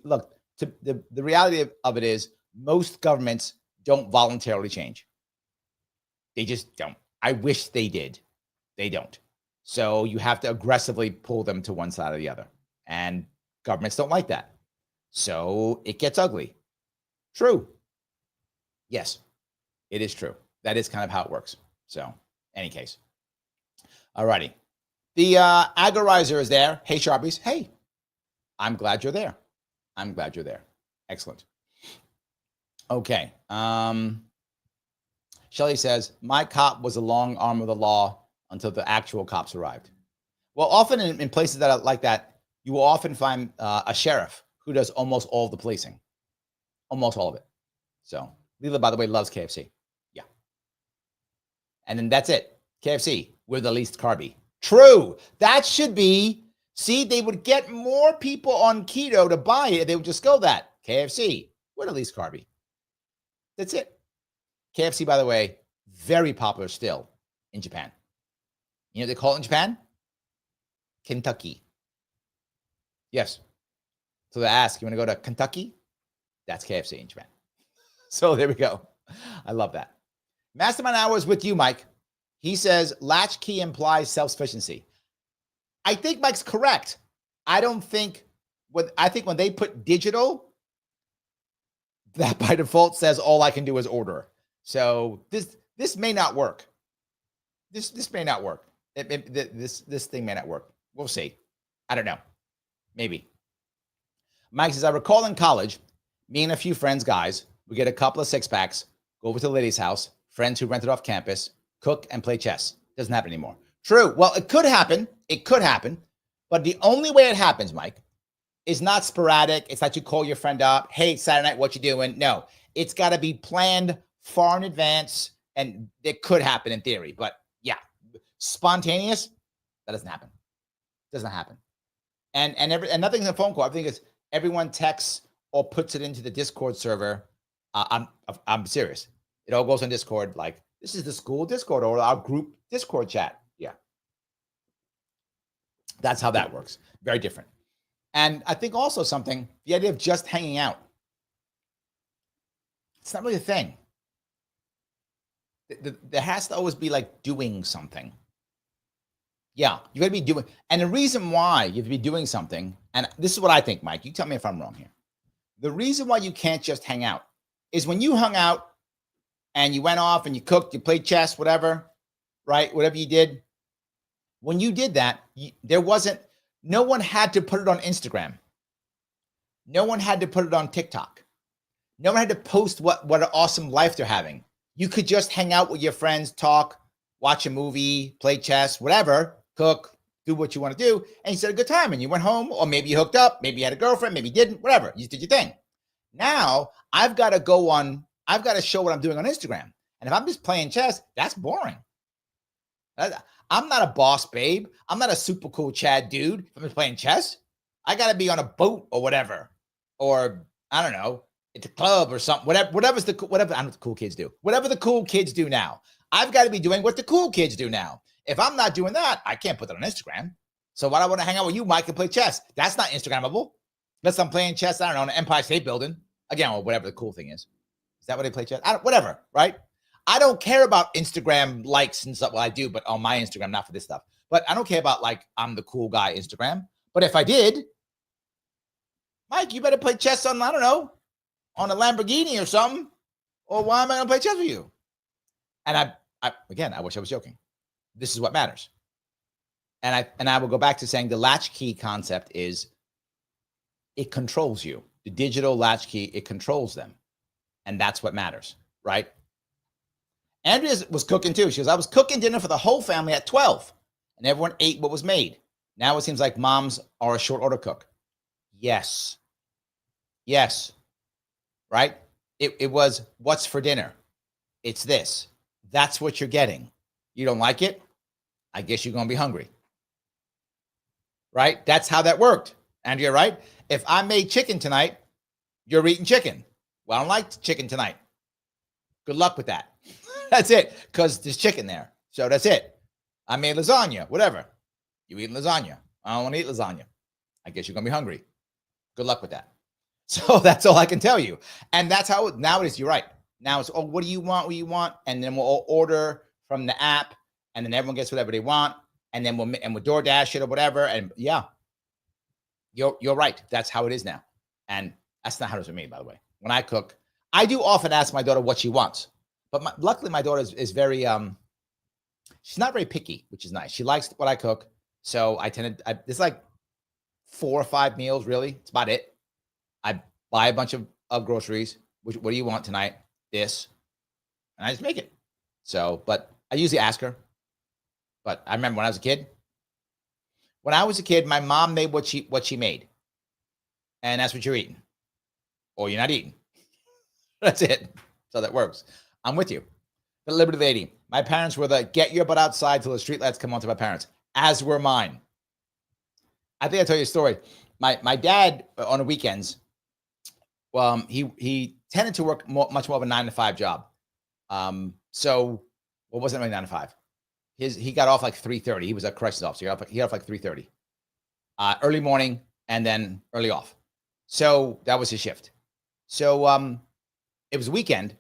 reality of it is most governments don't voluntarily change. They just don't. I wish they did. They don't. So you have to aggressively pull them to one side or the other. And governments don't like that. So it gets ugly. True. Yes, it is true. That is kind of how it works. So, any case. All righty. The agorizer is there. Hey, Sharpies. Hey, I'm glad you're there. Excellent. Okay. Shelly says, my cop was a long arm of the law until the actual cops arrived. Well, often in places that are like that, you will often find a sheriff who does almost all of the policing, almost all of it. So Leela, by the way, loves KFC. Yeah. And then that's it. KFC, we're the least carby. True. That should be, see, they would get more people on keto to buy it. They would just go that. KFC, we're the least carby. That's it. KFC, by the way, very popular still in Japan. You know what they call it in Japan? Kentucky. Yes. So they ask, you want to go to Kentucky? That's KFC in Japan. So there we go. I love that. Mastermind Hours with you, Mike. He says, latchkey implies self-sufficiency. I think Mike's correct. I think when they put digital, that by default says all I can do is order. So this may not work. This may not work. This thing may not work. We'll see. I don't know. Maybe. Mike says, I recall in college, me and a few friends, guys, we get a couple of six packs, go over to the lady's house, friends who rented off campus, cook and play chess. Doesn't happen anymore. True. Well, it could happen. It could happen. But the only way it happens, Mike, is not sporadic. It's not you call your friend up. Hey, Saturday night, what you doing? No, it's got to be planned far in advance. And it could happen in theory. But yeah, spontaneous, that doesn't happen. Doesn't happen. And nothing's a phone call. I think it's everyone texts or puts it into the Discord server. I'm serious. It all goes on Discord. Like, this is the school Discord or our group Discord chat. Yeah. That's how that works. Very different. And I think also something, the idea of just hanging out. It's not really a thing. There has to always be like doing something. Yeah, you got to be doing. And the reason why you have to be doing something, and this is what I think, Mike, you tell me if I'm wrong here. The reason why you can't just hang out is when you hung out and you went off and you cooked, you played chess, whatever, right? Whatever you did. When you did that, no one had to put it on Instagram. No one had to put it on TikTok. No one had to post what an awesome life they're having. You could just hang out with your friends, talk, watch a movie, play chess, whatever, cook, do what you want to do. And you had a good time and you went home, or maybe you hooked up, maybe you had a girlfriend, maybe you didn't, whatever. You did your thing. Now I've got to show what I'm doing on Instagram. And if I'm just playing chess, that's boring. I'm not a boss babe. I'm not a super cool Chad dude. If I'm just playing chess, I got to be on a boat or whatever. Or I don't know, at the club or something, whatever I don't know what the cool kids do. Whatever the cool kids do now. I've got to be doing what the cool kids do now. If I'm not doing that, I can't put that on Instagram. So why do I want to hang out with you, Mike, and play chess? That's not Instagrammable. Unless I'm playing chess, I don't know, in an Empire State Building. Again, or whatever the cool thing is. Is that what they play chess? Whatever, right? I don't care about Instagram likes and stuff. Well, I do, but on my Instagram, not for this stuff. But I don't care about like I'm the cool guy Instagram. But if I did, Mike, you better play chess on, I don't know, on a Lamborghini or something. Or why am I going to play chess with you? And I wish I was joking. This is what matters. And I will go back to saying the latchkey concept is it controls you. The digital latchkey, it controls them. And that's what matters, right? Andrea was cooking too. She goes, I was cooking dinner for the whole family at 12 and everyone ate what was made. Now it seems like moms are a short order cook. Yes. Right? It was, what's for dinner? It's this. That's what you're getting. You don't like it? I guess you're going to be hungry. Right? That's how that worked. Andrea, right? If I made chicken tonight, you're eating chicken. Well, I don't like chicken tonight. Good luck with that. That's it. Because there's chicken there. So that's it. I made lasagna, whatever. You eating lasagna. I don't want to eat lasagna. I guess you're going to be hungry. Good luck with that. So that's all I can tell you. And that's how now it is. You're right. Now it's, oh, what do you want? What do you want? And then we'll all order from the app and then everyone gets whatever they want. And then we'll DoorDash it or whatever. And yeah, you're right. That's how it is now. And that's not how it is with me, by the way. When I cook, I do often ask my daughter what she wants. But luckily, my daughter is very, she's not very picky, which is nice. She likes what I cook. So it's like 4 or 5 meals, really. It's about it. I buy a bunch of groceries. What do you want tonight? This. And I just make it. So, but I usually ask her. But I remember when I was a kid. When I was a kid, my mom made what she made, and that's what you're eating, or you're not eating. That's it. So that works. I'm with you. The Liberty Lady. My parents were the get your butt outside till the street lights come on to my parents, as were mine. I think I told you a story. My dad on the weekends, he tended to work much more of a 9 to 5 job. So what wasn't really 9 to 5? He got off like 3:30. He was a corrections officer. He got off like 3:30. Early morning and then early off. So that was his shift. So it was a weekend.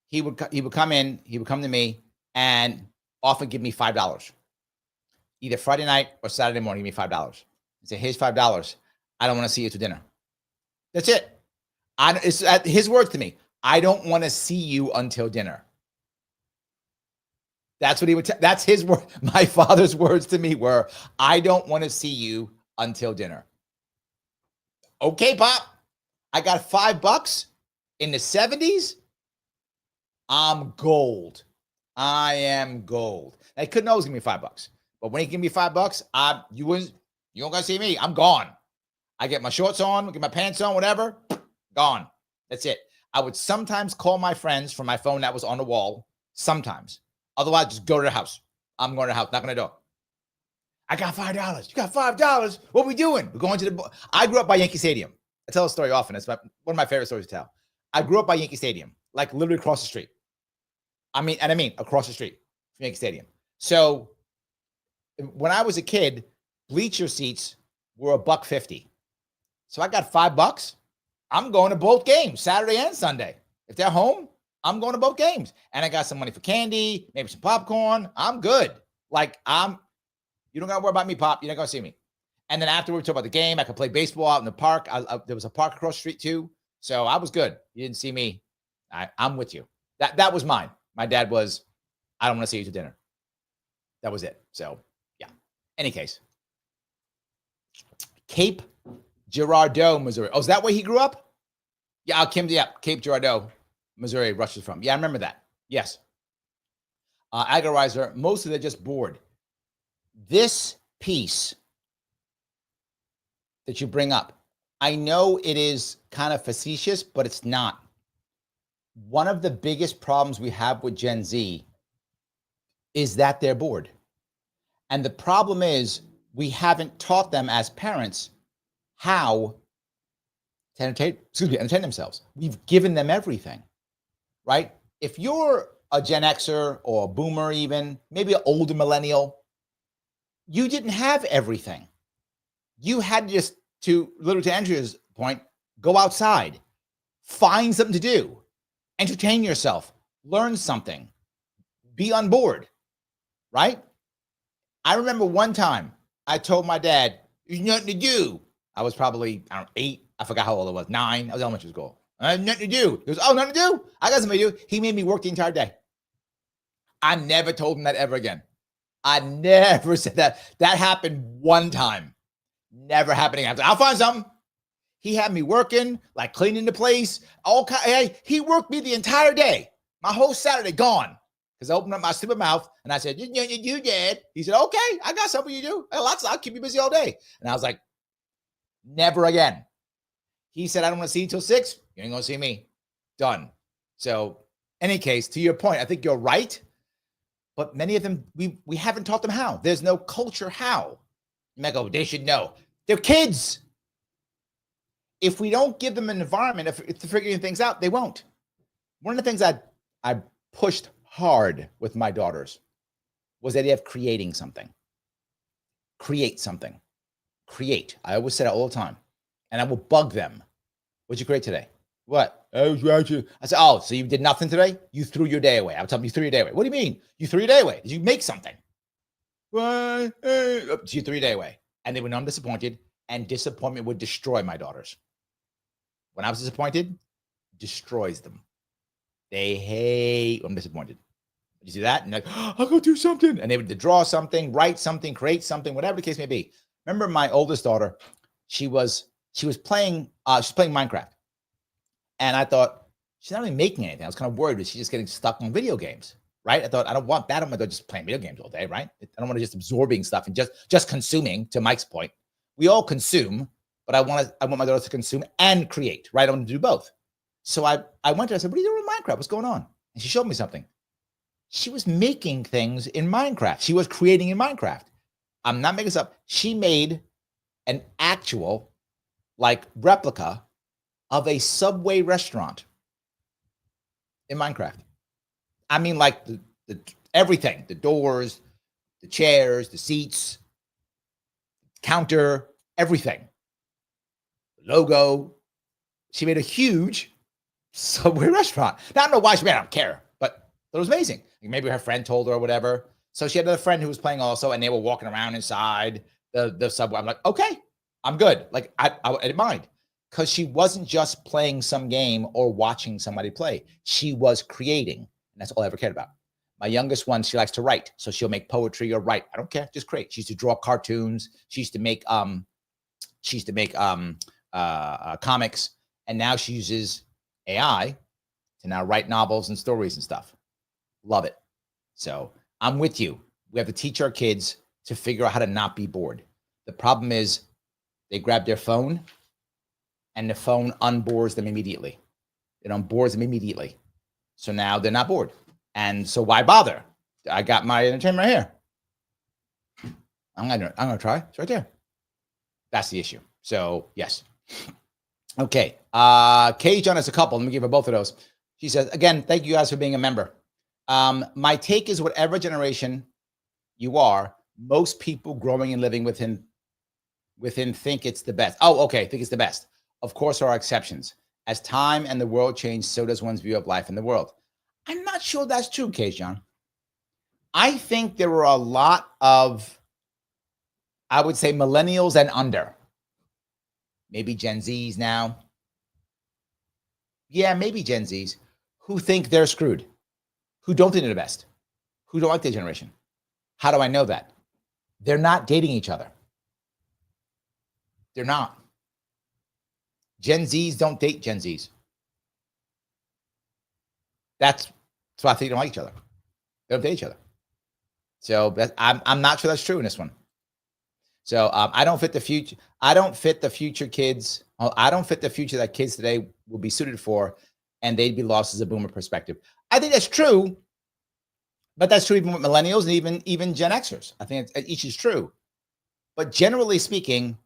He would come in, he would come to me and often give me $5. Either Friday night or Saturday morning, give me $5. He said, here's $5. I don't want to see you to dinner. That's it. It's his words to me. I don't want to see you until dinner. That's what he would that's his word. My father's words to me were, I don't want to see you until dinner. Okay, Pop. I got $5 in the 70s. I'm gold. I am gold. He couldn't always give me $5, but when he gave me $5, you don't gotta see me. I'm gone. I get my shorts on, get my pants on, whatever. Gone. That's it. I would sometimes call my friends from my phone that was on the wall. Sometimes. Otherwise, just go to the house. I'm going to the house. Knock on the door. I got $5. You got $5? What are we doing? We're going to the. I grew up by Yankee Stadium. I tell a story often. It's one of my favorite stories to tell. I grew up by Yankee Stadium, like literally across the street. I mean across the street from Yankee Stadium. So when I was a kid, bleacher seats were $1.50. So I got $5. I'm going to both games, Saturday and Sunday. If they're home, I'm going to both games. And I got some money for candy, maybe some popcorn. I'm good. You don't got to worry about me, Pop. You're not going to see me. And then after we talk about the game, I could play baseball out in the park. There was a park across the street too. So I was good. You didn't see me. I'm with you. That was mine. My dad was, I don't want to see you to dinner. That was it. So yeah. Any case. Cape Girardeau, Missouri. Oh, is that where he grew up? Yeah, Cape Girardeau, Missouri, Russia's from. Yeah, I remember that. Yes. Agorizer, mostly they're just bored. This piece that you bring up, I know it is kind of facetious, but it's not. One of the biggest problems we have with Gen Z is that they're bored. And the problem is we haven't taught them as parents how to entertain themselves. We've given them everything, right? If you're a Gen Xer or a boomer even, maybe an older millennial, you didn't have everything. You had just to Andrew's point, go outside, find something to do, entertain yourself, learn something, be on board, right? I remember one time I told my dad, there's nothing to do. I was probably, 8. I forgot how old I was, 9. I was elementary school. I had nothing to do. He goes, oh, nothing to do? I got something to do. He made me work the entire day. I never told him that ever again. I never said that. That happened one time. Never happening after. I'll find something. He had me working, like cleaning the place. He worked me the entire day. My whole Saturday gone. Because I opened up my stupid mouth and I said, you did. He said, okay, I got something you do. I'll keep you busy all day. And I was like, never again. He said, I don't want to see you till 6. You ain't going to see me. Done. So, any case, to your point, I think you're right. But many of them, we haven't taught them how. There's no culture how. You might go, they should know. They're kids. If we don't give them an environment, if they're figuring things out, they won't. One of the things I pushed hard with my daughters was the idea of creating something. Create something. Create. I always say that all the time. And I will bug them. What'd you create today? What? I said, oh, so you did nothing today? You threw your day away. I would tell them you threw your day away. What do you mean? You threw your day away. Did you make something? What? So you threw your day away. And they were not disappointed. And disappointment would destroy my daughters. When I was disappointed, destroys them. They hate when I'm disappointed. You see that? And like, oh, I'll go do something. And they would draw something, write something, create something, whatever the case may be. Remember my oldest daughter, she was playing Minecraft. And I thought, she's not really making anything. I was kind of worried that she's just getting stuck on video games. right? I thought, I don't want that. I'm just playing video games all day, right? I don't want to just absorbing stuff and just consuming. To Mike's point, we all consume, but I want my daughter to consume and create, right? I want to do both. So I went to her, I said, what are you doing in Minecraft? What's going on? And she showed me something. She was making things in Minecraft. She was creating in Minecraft. I'm not making this up. She made an actual like replica of a Subway restaurant in Minecraft. I mean, like the everything, the doors, the chairs, the seats, counter, everything. The logo. She made a huge Subway restaurant. Now, I don't know why she made it. I don't care, but it was amazing. Maybe her friend told her or whatever. So she had another friend who was playing also, and they were walking around inside the Subway. I'm like, okay, I'm good. Like, I didn't mind, because she wasn't just playing some game or watching somebody play. She was creating, and that's all I ever cared about. My youngest one, she likes to write, so she'll make poetry or write. I don't care, just create. She used to draw cartoons. She used to make comics, and now she uses AI to now write novels and stories and stuff. Love it. So I'm with you. We have to teach our kids to figure out how to not be bored. The problem is they grab their phone and the phone unbores them immediately. It unbores them immediately. So now they're not bored. And so why bother? I got my entertainment right here. I'm gonna try. It's right there. That's the issue. So yes. Okay. Kay John has a couple. Let me give her both of those. She says, again, thank you guys for being a member. My take is whatever generation you are, most people growing and living within think it's the best. Oh, okay. Think it's the best. Of course, there are exceptions. As time and the world change, so does one's view of life in the world. I'm not sure that's true, Case John. I think there were a lot of, I would say, millennials and under. Maybe Gen Zs now. Yeah, maybe Gen Zs who think they're screwed, who don't think they're the best, who don't like their generation. How do I know that? They're not dating each other. They're not. Gen Zs don't date Gen Zs. That's why I think they don't like each other. They don't date each other. So I'm not sure that's true in this one. So I don't fit the future. I don't fit the future kids. I don't fit the future that kids today will be suited for, and they'd be lost as a boomer perspective. I think that's true, but that's true even with millennials and even Gen Xers. I think each is true. But generally speaking,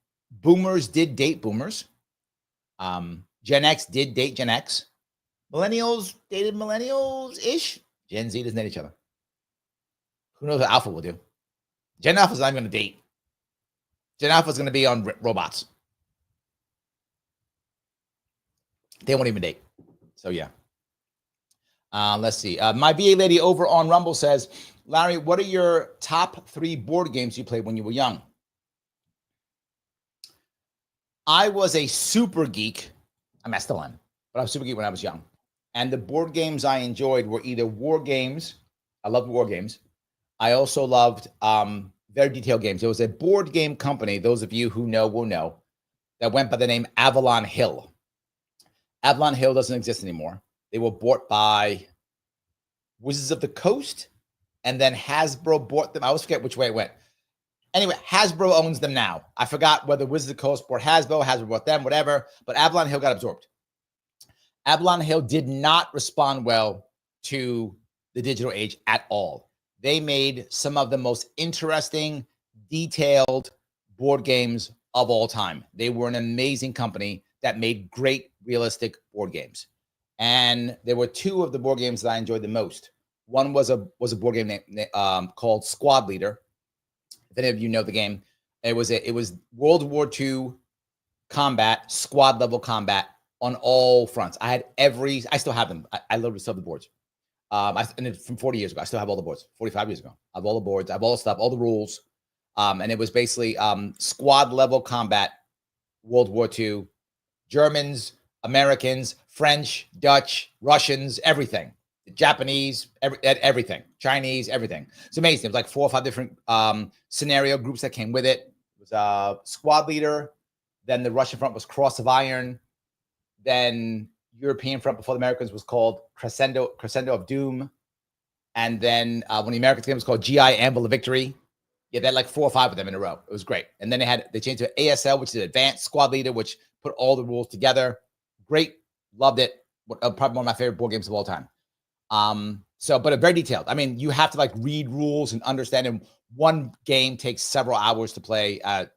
boomers did date boomers. Gen X did date Gen X. Millennials dated millennials-ish. Gen Z doesn't date each other. Who knows what Alpha will do? Gen Alpha's not going to date. Gen Alpha's going to be on robots. They won't even date. So, yeah. Let's see. My VA lady over on Rumble says, Larry, what are your top 3 board games you played when you were young? I was a super geek. I still am, but I was super geek when I was young. And the board games I enjoyed were either war games. I loved war games. I also loved very detailed games. There was a board game company, those of you who know will know, that went by the name Avalon Hill. Avalon Hill doesn't exist anymore. They were bought by Wizards of the Coast, and then Hasbro bought them. I always forget which way it went. Anyway, Hasbro owns them now. I forgot whether Wizards of the Coast bought Hasbro bought them, whatever, but Avalon Hill got absorbed. Avalon Hill did not respond well to the digital age at all. They made some of the most interesting, detailed board games of all time. They were an amazing company that made great, realistic board games. And there were 2 of the board games that I enjoyed the most. One was a board game called Squad Leader. If any of you know the game, it was World War II combat, squad level combat on all fronts. I still have them. I literally still have the boards. And from 40 years ago, I still have all the boards. 45 years ago, I have all the boards. I have all the stuff, all the rules. And it was basically squad level combat, World War II, Germans, Americans, French, Dutch, Russians, everything. Japanese, everything, Chinese, everything. It's amazing. It was like 4 or 5 different scenario groups that came with it. It was Squad Leader. Then the Russian front was Cross of Iron. Then European front before the Americans was called Crescendo of Doom. And then when the American game was called GI Anvil of Victory, yeah, they had like 4 or 5 of them in a row. It was great. And then they changed to ASL, which is Advanced Squad Leader, which put all the rules together. Great. Loved it. Probably one of my favorite board games of all time. But very detailed. I mean, you have to like read rules and understand. And one game takes several hours to play. I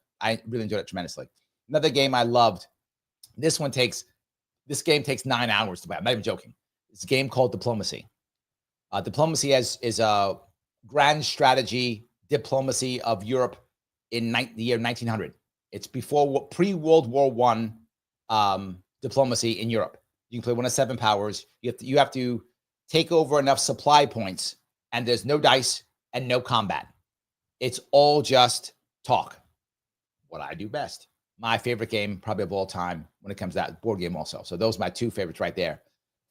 really enjoyed it tremendously. Another game I loved. This game takes 9 hours to play. I'm not even joking. It's a game called Diplomacy. Diplomacy is a grand strategy diplomacy of Europe in the year 1900. It's pre-World War I diplomacy in Europe. You can play one of 7 powers. You have to take over enough supply points, and there's no dice and no combat. It's all just talk. What I do best. My favorite game, probably of all time, when it comes to that board game also. So those are my 2 favorites right there.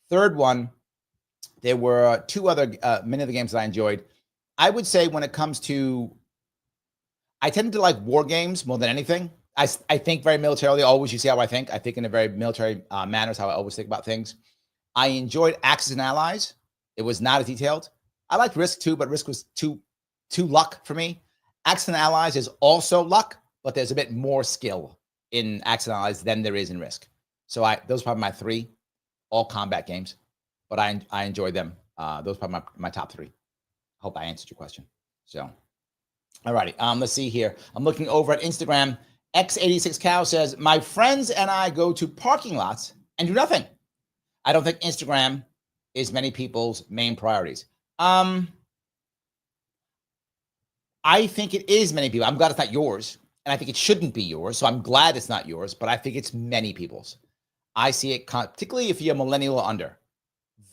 Third one, there were 2 other many of the games that I enjoyed. I would say when it comes to, I tend to like war games more than anything. I think very militarily. Always, you see how I think. I think in a very military manner is how I always think about things. I enjoyed Axis and Allies. It was not as detailed. I liked Risk too, but Risk was too luck for me. Axis and Allies is also luck, but there's a bit more skill in Axis and Allies than there is in Risk. So those are probably my 3, all combat games, but I enjoyed them. Those are probably my top 3. Hope I answered your question. So, all righty. Let's see here. I'm looking over at Instagram. X86Cow says, my friends and I go to parking lots and do nothing. I don't think Instagram is many people's main priorities. I think it is many people. I'm glad it's not yours, and I think it shouldn't be yours. So I'm glad it's not yours, but I think it's many people's. I see it, particularly if you're a millennial or under.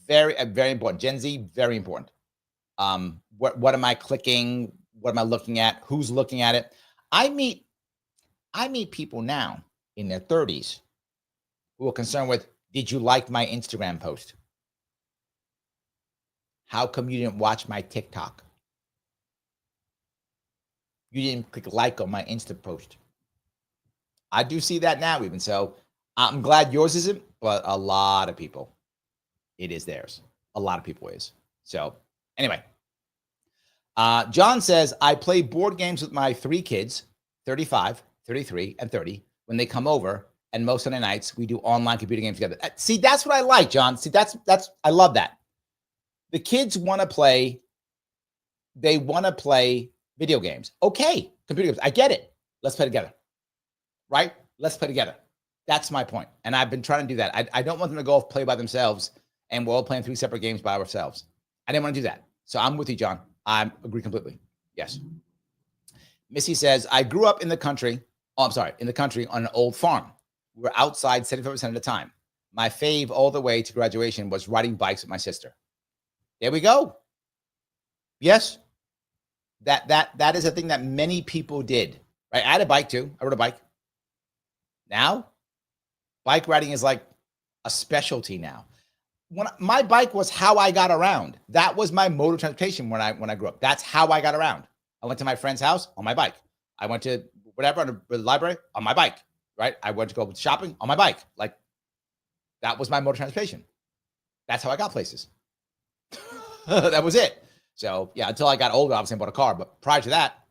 Very, very important. Gen Z, very important. What am I clicking? What am I looking at? Who's looking at it? I meet people now in their 30s who are concerned with, did you like my Instagram post? How come you didn't watch my TikTok? You didn't click like on my Insta post. I do see that now even. So I'm glad yours isn't, but a lot of people, it is theirs. A lot of people is. So anyway, John says, I play board games with my 3 kids, 35, 33, and 30, when they come over. And most Sunday nights, we do online computer games together. See, that's what I like, John. See, I love that. The kids want to play. They want to play video games. Okay, computer games. I get it. Let's play together. Right? Let's play together. That's my point. And I've been trying to do that. I don't want them to go play by themselves and we're all playing 3 separate games by ourselves. I didn't want to do that. So I'm with you, John. I agree completely. Yes. Missy says, I grew up in the country. Oh, I'm sorry. In the country on an old farm. We were outside 75% of the time. My fave all the way to graduation was riding bikes with my sister. There we go. Yes. That is a thing that many people did. Right? I had a bike too. I rode a bike. Now, bike riding is like a specialty now. When my bike was how I got around. That was my mode of transportation when I grew up. That's how I got around. I went to my friend's house on my bike. I went to whatever, on the library on my bike. Right? I went to go shopping on my bike. Like, that was my mode of transportation. That's how I got places. That was it. So yeah, until I got older, obviously I bought a car. But prior to that,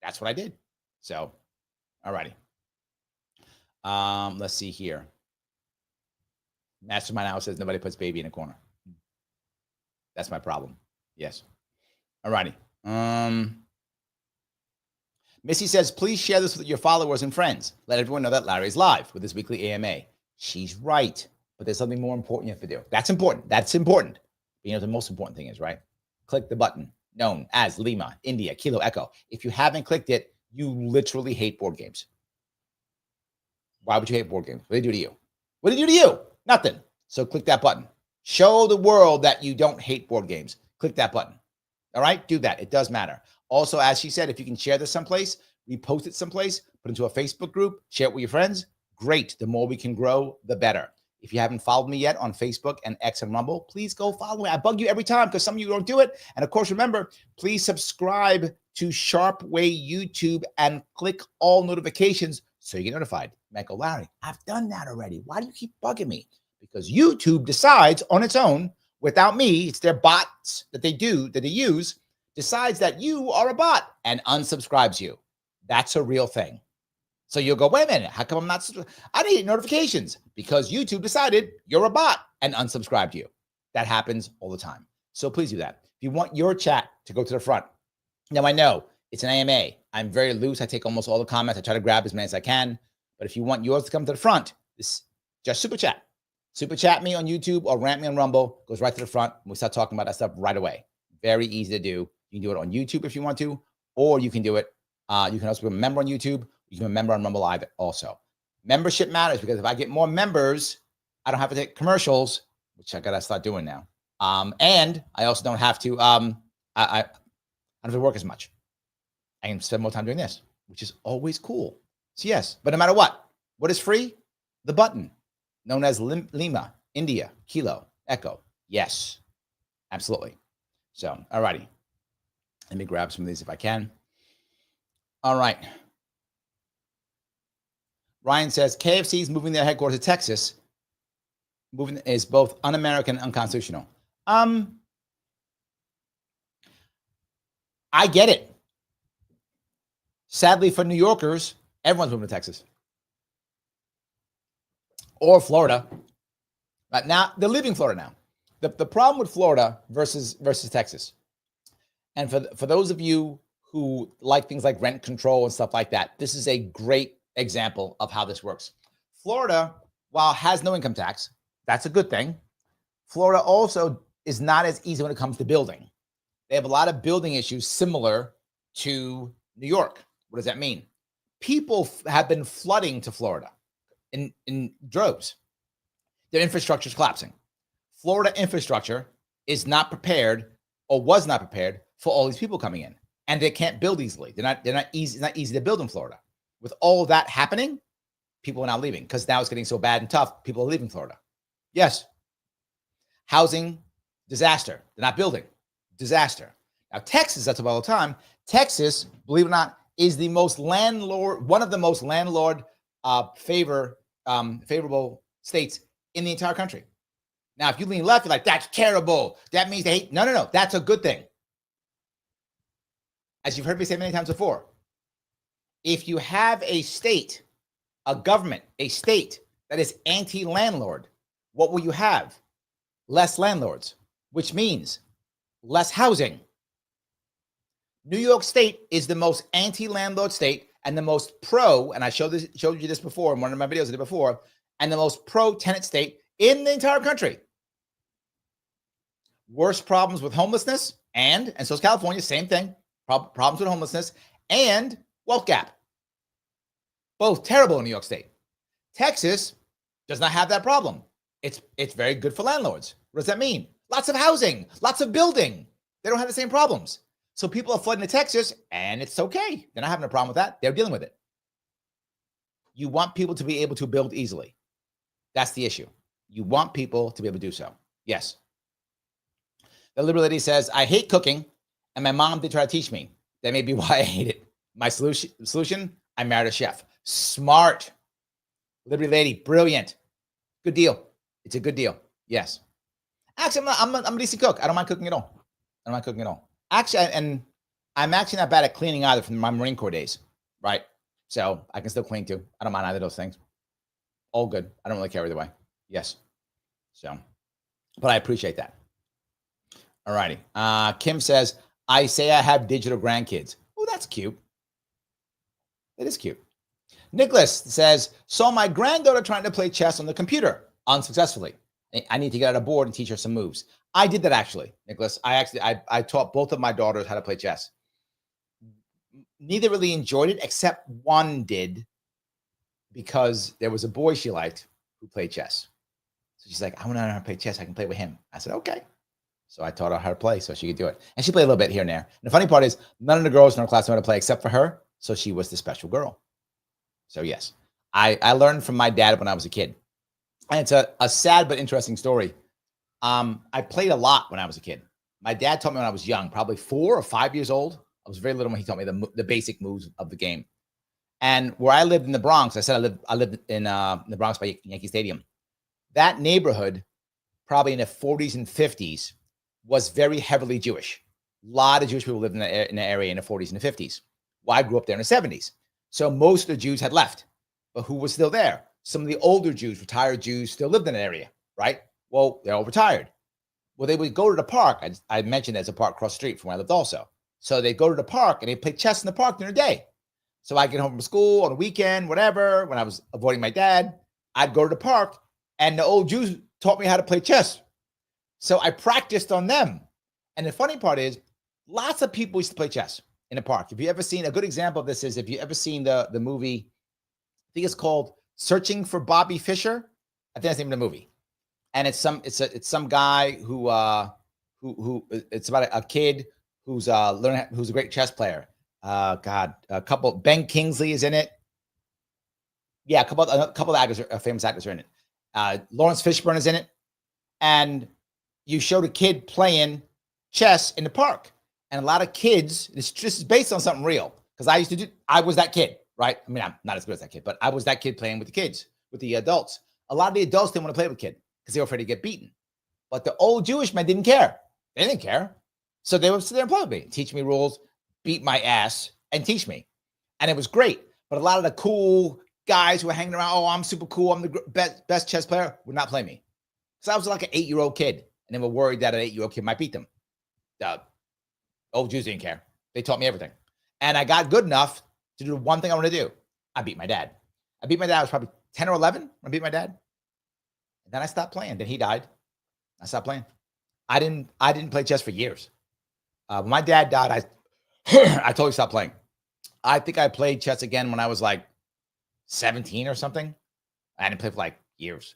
that's what I did. So, all righty. Let's see here. Mastermind now says nobody puts baby in a corner. That's my problem. Yes. All righty. Missy says, please share this with your followers and friends. Let everyone know that Larry's live with his weekly AMA. She's right. But there's something more important you have to do. That's important. That's important. You know, the most important thing is, right? Click the button known as Lima, India, Kilo, Echo. If you haven't clicked it, you literally hate board games. Why would you hate board games? What did they do to you? What did they do to you? Nothing. So click that button. Show the world that you don't hate board games. Click that button. All right? Do that. It does matter. Also, as she said, if you can share this someplace, repost it someplace, put it into a Facebook group, share it with your friends, great. The more we can grow, the better. If you haven't followed me yet on Facebook and X and Rumble, please go follow me. I bug you every time because some of you don't do it. And of course, remember, please subscribe to Sharpe Way YouTube and click all notifications so you get notified. Michael Larry, I've done that already. Why do you keep bugging me? Because YouTube decides on its own without me, it's their bots that they use, decides that you are a bot and unsubscribes you. That's a real thing. So you'll go, wait a minute, how come I'm not, I need notifications because YouTube decided you're a bot and unsubscribed you. That happens all the time. So please do that. If you want your chat to go to the front. Now I know it's an AMA. I'm very loose. I take almost all the comments. I try to grab as many as I can. But if you want yours to come to the front, this just super chat. Super chat me on YouTube or rant me on Rumble, goes right to the front. And we start talking about that stuff right away. Very easy to do. You can do it on YouTube if you want to, or you can do it. You can also be a member on YouTube. You can be a member on Rumble either also. Membership matters because if I get more members, I don't have to take commercials, which I got to start doing now. And I also don't have to, I don't have to work as much. I can spend more time doing this, which is always cool. So yes, but no matter what is free? The button known as Lima, India, Kilo, Echo. Yes, absolutely. So, all righty. Let me grab some of these if I can. All right. Ryan says, KFC is moving their headquarters to Texas. Moving is both un-American and unconstitutional. I get it. Sadly for New Yorkers, everyone's moving to Texas. Or Florida. But now, they're leaving Florida now. The problem with Florida versus Texas, and for those of you who like things like rent control and stuff like that, this is a great example of how this works. Florida, while has no income tax, that's a good thing. Florida also is not as easy when it comes to building. They have a lot of building issues similar to New York. What does that mean? People have been flooding to Florida in droves. Their infrastructure is collapsing. Florida infrastructure is not prepared or was not prepared for all these people coming in, and they can't build easily. They're not easy. It's not easy to build in Florida. With all of that happening, people are now leaving because now it's getting so bad and tough. People are leaving Florida. Yes. Housing disaster. They're not building. Disaster. Now Texas, that's about all the time. Texas, believe it or not, is the most one of the most landlord favorable states in the entire country. Now, if you lean left, you're like, that's terrible. That means they hate. No. That's a good thing. As you've heard me say many times before, if you have a state, a government, a state that is anti-landlord, what will you have? Less landlords, which means less housing. New York State is the most anti-landlord state and the most pro, and I showed you this before in one of my videos I did before, and the most pro-tenant state in the entire country. Worst problems with homelessness, and so is California, same thing. Problems with homelessness and wealth gap. Both terrible in New York State. Texas does not have that problem. It's very good for landlords. What does that mean? Lots of housing, lots of building. They don't have the same problems. So people are flooding to Texas, and it's okay. They're not having a problem with that. They're dealing with it. You want people to be able to build easily. That's the issue. You want people to be able to do so. Yes. The liberal lady says, I hate cooking, and my mom did try to teach me. That may be why I hate it. My solution, I married a chef. Smart. Liberty lady, brilliant. Good deal. It's a good deal. Yes. Actually, I'm a decent cook. I don't mind cooking at all. Actually, and I'm actually not bad at cleaning either from my Marine Corps days, right? So I can still clean too. I don't mind either of those things. All good. I don't really care either way. Yes. So, but I appreciate that. All righty. Kim says, I say I have digital grandkids. Oh, that's cute. It is cute. Nicholas says, saw my granddaughter trying to play chess on the computer unsuccessfully. I need to get on a board and teach her some moves. I did that actually, Nicholas. I taught both of my daughters how to play chess. Neither really enjoyed it, except one did, because there was a boy she liked who played chess. So she's like, I want to learn how to play chess. I can play with him. I said, okay. So I taught her how to play so she could do it. And she played a little bit here and there. And the funny part is none of the girls in our class knew how to play except for her. So she was the special girl. So yes, I learned from my dad when I was a kid. And it's a sad but interesting story. I played a lot when I was a kid. My dad taught me when I was young, probably 4 or 5 years old. I was very little when he taught me the basic moves of the game. And where I lived in the Bronx, I said I lived in the Bronx by Yankee Stadium. That neighborhood probably in the 40s and 50s, was very heavily Jewish. A lot of Jewish people lived in the area in the 40s and the 50s. Well, I grew up there in the 70s. So most of the Jews had left. But who was still there? Some of the older Jews, retired Jews, still lived in the area, right? Well, they're all retired. Well, they would go to the park. I mentioned there's a park across the street from where I lived also. So they go to the park and they play chess in the park during the day. So I get home from school on a weekend, whatever, when I was avoiding my dad, I'd go to the park and the old Jews taught me how to play chess. So I practiced on them. And the funny part is, lots of people used to play chess in the park. If you ever seen, a good example of this is if you ever seen the movie, I think it's called Searching for Bobby Fischer. I think that's the name of the movie. And it's some guy who it's about a kid who's who's a great chess player. Ben Kingsley is in it. Yeah, a couple of actors, famous actors are in it. Lawrence Fishburne is in it. And you showed a kid playing chess in the park. And a lot of kids, this is based on something real. Because I was that kid, right? I mean, I'm not as good as that kid, but I was that kid playing with the kids, with the adults. A lot of the adults didn't want to play with the kid because they were afraid to get beaten. But the old Jewish men didn't care. They didn't care. So they would sit there and play with me, teach me rules, beat my ass, and teach me. And it was great. But a lot of the cool guys who were hanging around, oh, I'm super cool, I'm the best chess player, would not play me. So I was like an 8-year-old kid, and they were worried that an 8-year-old kid might beat them. The old Jews didn't care. They taught me everything. And I got good enough to do the one thing I want to do. I beat my dad. I was probably 10 or 11 when I beat my dad. And then I stopped playing. Then he died. I stopped playing. I didn't play chess for years. When my dad died, I totally stopped playing. I think I played chess again when I was like 17 or something. I didn't play for like years.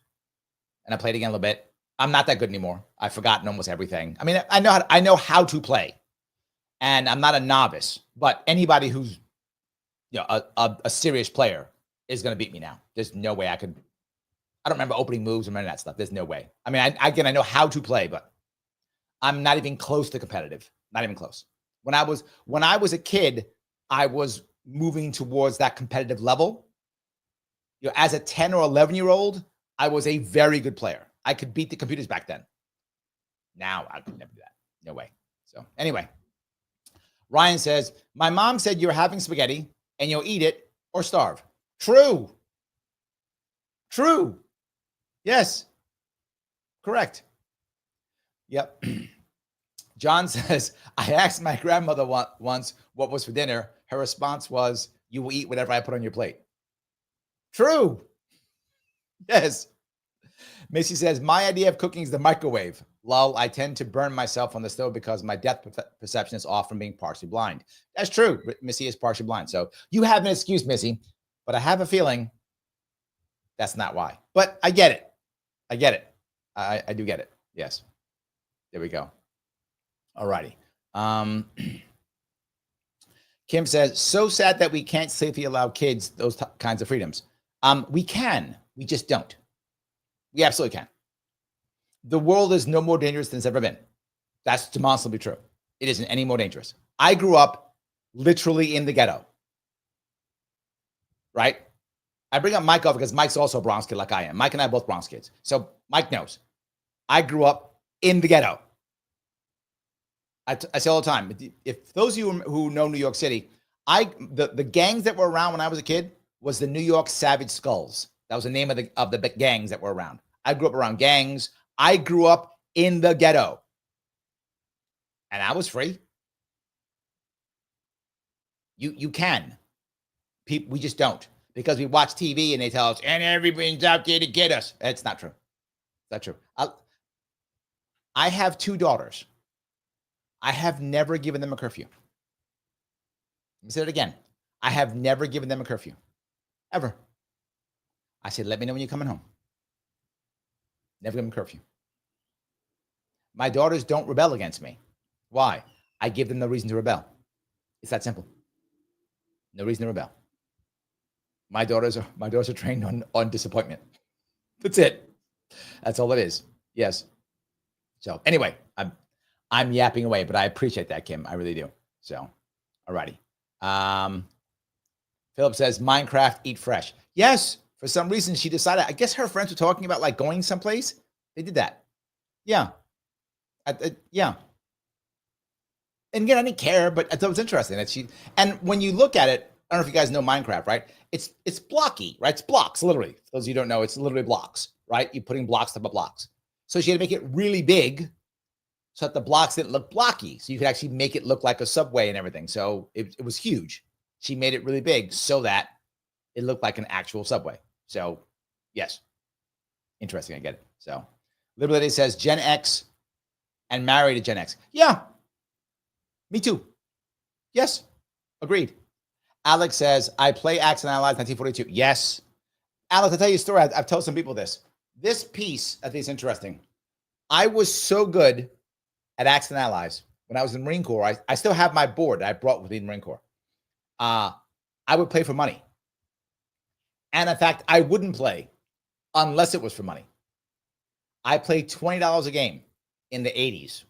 And I played again a little bit. I'm not that good anymore. I've forgotten almost everything. I mean, I know how to play. And I'm not a novice, but anybody who's a serious player is going to beat me now. There's no way I don't remember opening moves or any of that stuff. There's no way. I mean, I know how to play, but I'm not even close to competitive. Not even close. When I was a kid, I was moving towards that competitive level. As a 10 or 11-year-old, I was a very good player. I could beat the computers back then. Now I could never do that. No way. So anyway, Ryan says, my mom said you're having spaghetti and you'll eat it or starve. True. Yes. Correct. Yep. John says, I asked my grandmother once what was for dinner. Her response was, you will eat whatever I put on your plate. True. Yes. Missy says, my idea of cooking is the microwave. Lol, I tend to burn myself on the stove because my depth perception is off from being partially blind. That's true. Missy is partially blind. So you have an excuse, Missy, but I have a feeling that's not why. But I get it. I do get it. Yes. There we go. All righty. Kim says, so sad that we can't safely allow kids those kinds of freedoms. We can. We just don't. We absolutely can. The world is no more dangerous than it's ever been. That's demonstrably true. It isn't any more dangerous. I grew up literally in the ghetto. Right? I bring up Mike up because Mike's also a Bronx kid like I am. Mike and I are both Bronx kids. So Mike knows. I grew up in the ghetto. I say all the time, if those of you who know New York City, the gangs that were around when I was a kid was the New York Savage Skulls. That was the name of the gangs that were around. I grew up around gangs. I grew up in the ghetto. And I was free. You can. We just don't. Because we watch TV and they tell us, and everybody's out there to get us. It's not true. That's true. I have 2 daughters. I have never given them a curfew. Let me say it again. I have never given them a curfew. Ever. I said, let me know when you're coming home. Never give them a curfew. My daughters don't rebel against me. Why? I give them no reason to rebel. It's that simple. No reason to rebel. My daughters are trained on disappointment. That's it. That's all it is. Yes. So anyway, I'm yapping away, but I appreciate that, Kim. I really do. So, alrighty. Philip says, Minecraft, eat fresh. Yes. For some reason, she decided, I guess her friends were talking about like going someplace. They did that. Yeah. Yeah. And again, I didn't care, but I thought it was interesting that she. And when you look at it, I don't know if you guys know Minecraft, right? It's blocky, right? It's blocks, literally. For those of you who don't know, it's literally blocks, right? You're putting blocks top of blocks. So she had to make it really big so that the blocks didn't look blocky. So you could actually make it look like a subway and everything. So it was huge. She made it really big so that it looked like an actual subway. So yes, interesting. I get it. So Liberty says Gen X and married to Gen X. Yeah, me too. Yes, agreed. Alex says, I play Axe and Allies 1942. Yes. Alex, I'll tell you a story. I've told some people this. This piece, I think is interesting. I was so good at Axe and Allies when I was in the Marine Corps. I still have my board that I brought with me in the Marine Corps. I would play for money. And in fact, I wouldn't play unless it was for money. I played $20 a game in the 80s.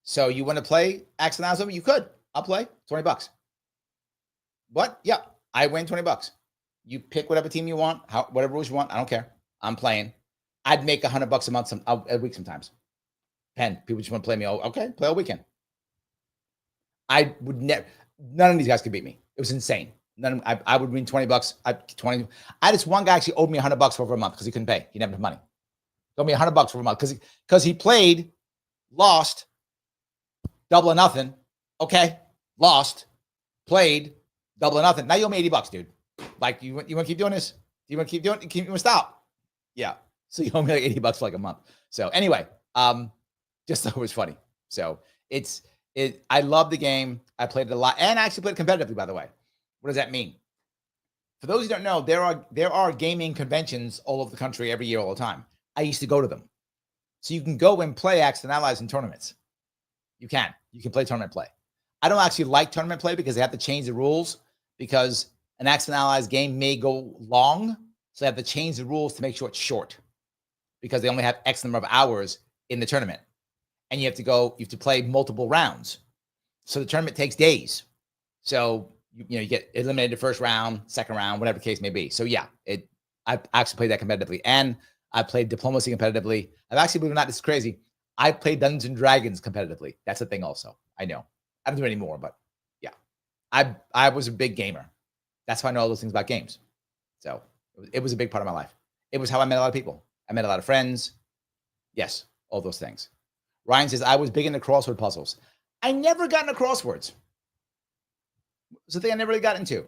So you want to play Axe and Allies? You could. I'll play $20. What? Yeah, I win $20. You pick whatever team you want, whatever rules you want. I don't care. I'm playing. I'd make $100 a month, a week sometimes. People just want to play me. Okay, play all weekend. I would never. None of these guys could beat me. It was insane. I would win $20. I had this one guy actually owed me $100 for over a month because he couldn't pay. He didn't have enough money. He owed me $100 for a month because he played, lost, double or nothing. Okay, lost, played, double or nothing. Now you owe me $80, dude. Like you want to keep doing this? You want to keep doing it? You want to stop? Yeah. So you owe me like $80 for like a month. So anyway, just thought it was funny. So I love the game. I played it a lot and I actually played it competitively, by the way. What does that mean? For those who don't know, there are gaming conventions all over the country every year, all the time. I used to go to them. So you can go and play Axe and Allies in tournaments. You can play tournament play. I don't actually like tournament play because they have to change the rules because an Axe and Allies game may go long. So they have to change the rules to make sure it's short because they only have X number of hours in the tournament. And you have to play multiple rounds. So the tournament takes days. So, you get eliminated the first round, second round, whatever the case may be. So yeah, I actually played that competitively. And I played diplomacy competitively. I've actually, believe it or not, this is crazy. I played Dungeons and Dragons competitively. That's a thing also. I know. I don't do it anymore, but yeah. I was a big gamer. That's why I know all those things about games. So it was a big part of my life. It was how I met a lot of people. I met a lot of friends. Yes, all those things. Ryan says, I was big into crossword puzzles. I never got into crosswords. It's the thing I never really got into.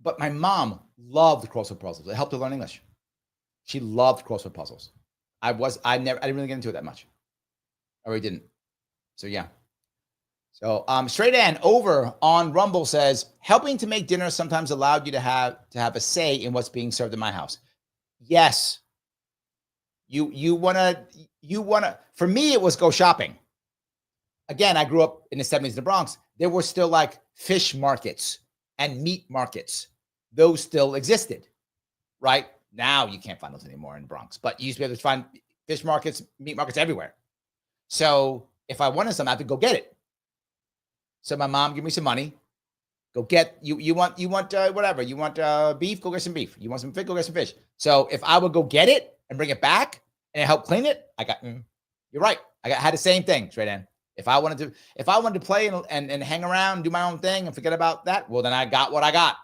But my mom loved crossword puzzles. It helped her learn English. She loved crossword puzzles. I didn't really get into it that much. I really didn't. So yeah. So Straight Ann over on Rumble says, helping to make dinner sometimes allowed you to have a say in what's being served in my house. Yes. You wanna, for me, it was go shopping. Again, I grew up in the 70s in the Bronx. There were still like fish markets and meat markets. Those still existed, right? Now you can't find those anymore in the Bronx, but you used to be able to find fish markets, meat markets everywhere. So if I wanted something, I have to go get it. So my mom give me some money. Go get you want whatever. You want beef, go get some beef. You want some fish, go get some fish. So if I would go get it and bring it back and help clean it, you're right. I had the same thing, Straight Ann. If I wanted to play and hang around, do my own thing and forget about that, well, then I got what I got.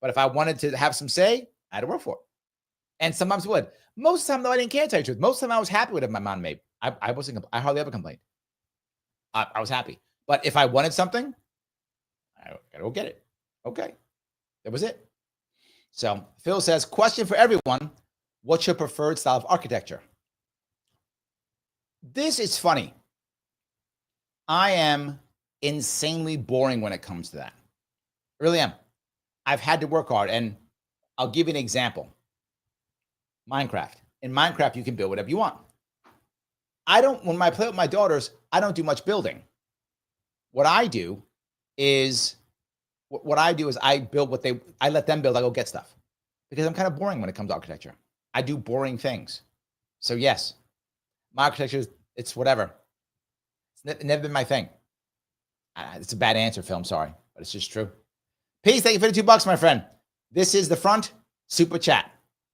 But if I wanted to have some say, I had to work for it. And sometimes would. Most of the time, though, I didn't care to tell you the truth. Most of the time I was happy with it my mom made. I hardly ever complained. I was happy. But if I wanted something, I gotta go get it. Okay. That was it. So Phil says, question for everyone. What's your preferred style of architecture? This is funny. I am insanely boring when it comes to that. I really am. I've had to work hard. And I'll give you an example. Minecraft. In Minecraft, you can build whatever you want. When I play with my daughters, I don't do much building. What I do is I build I let them build, I go get stuff. Because I'm kind of boring when it comes to architecture. I do boring things. So yes, my architecture, it's whatever. It's never been my thing. It's a bad answer, Phil. I'm sorry, but it's just true. Peace, thank you for the $2, my friend. This is the front super chat.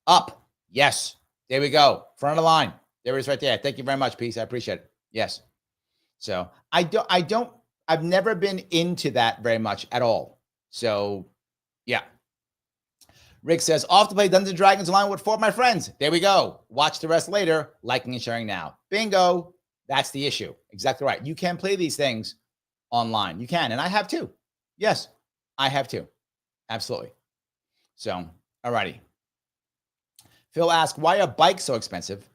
Up. Yes. There we go. Front of the line. There it is right there. Thank you very much, Peace. I appreciate it. Yes. So I've never been into that very much at all. So yeah. Rick says, off to play Dungeons and Dragons along with 4 of my friends. There we go. Watch the rest later. Liking and sharing now. Bingo. That's the issue. Exactly right. You can play these things online. You can. And I have too. Yes, I have too. Absolutely. So, all righty. Phil asks, why are bikes so expensive?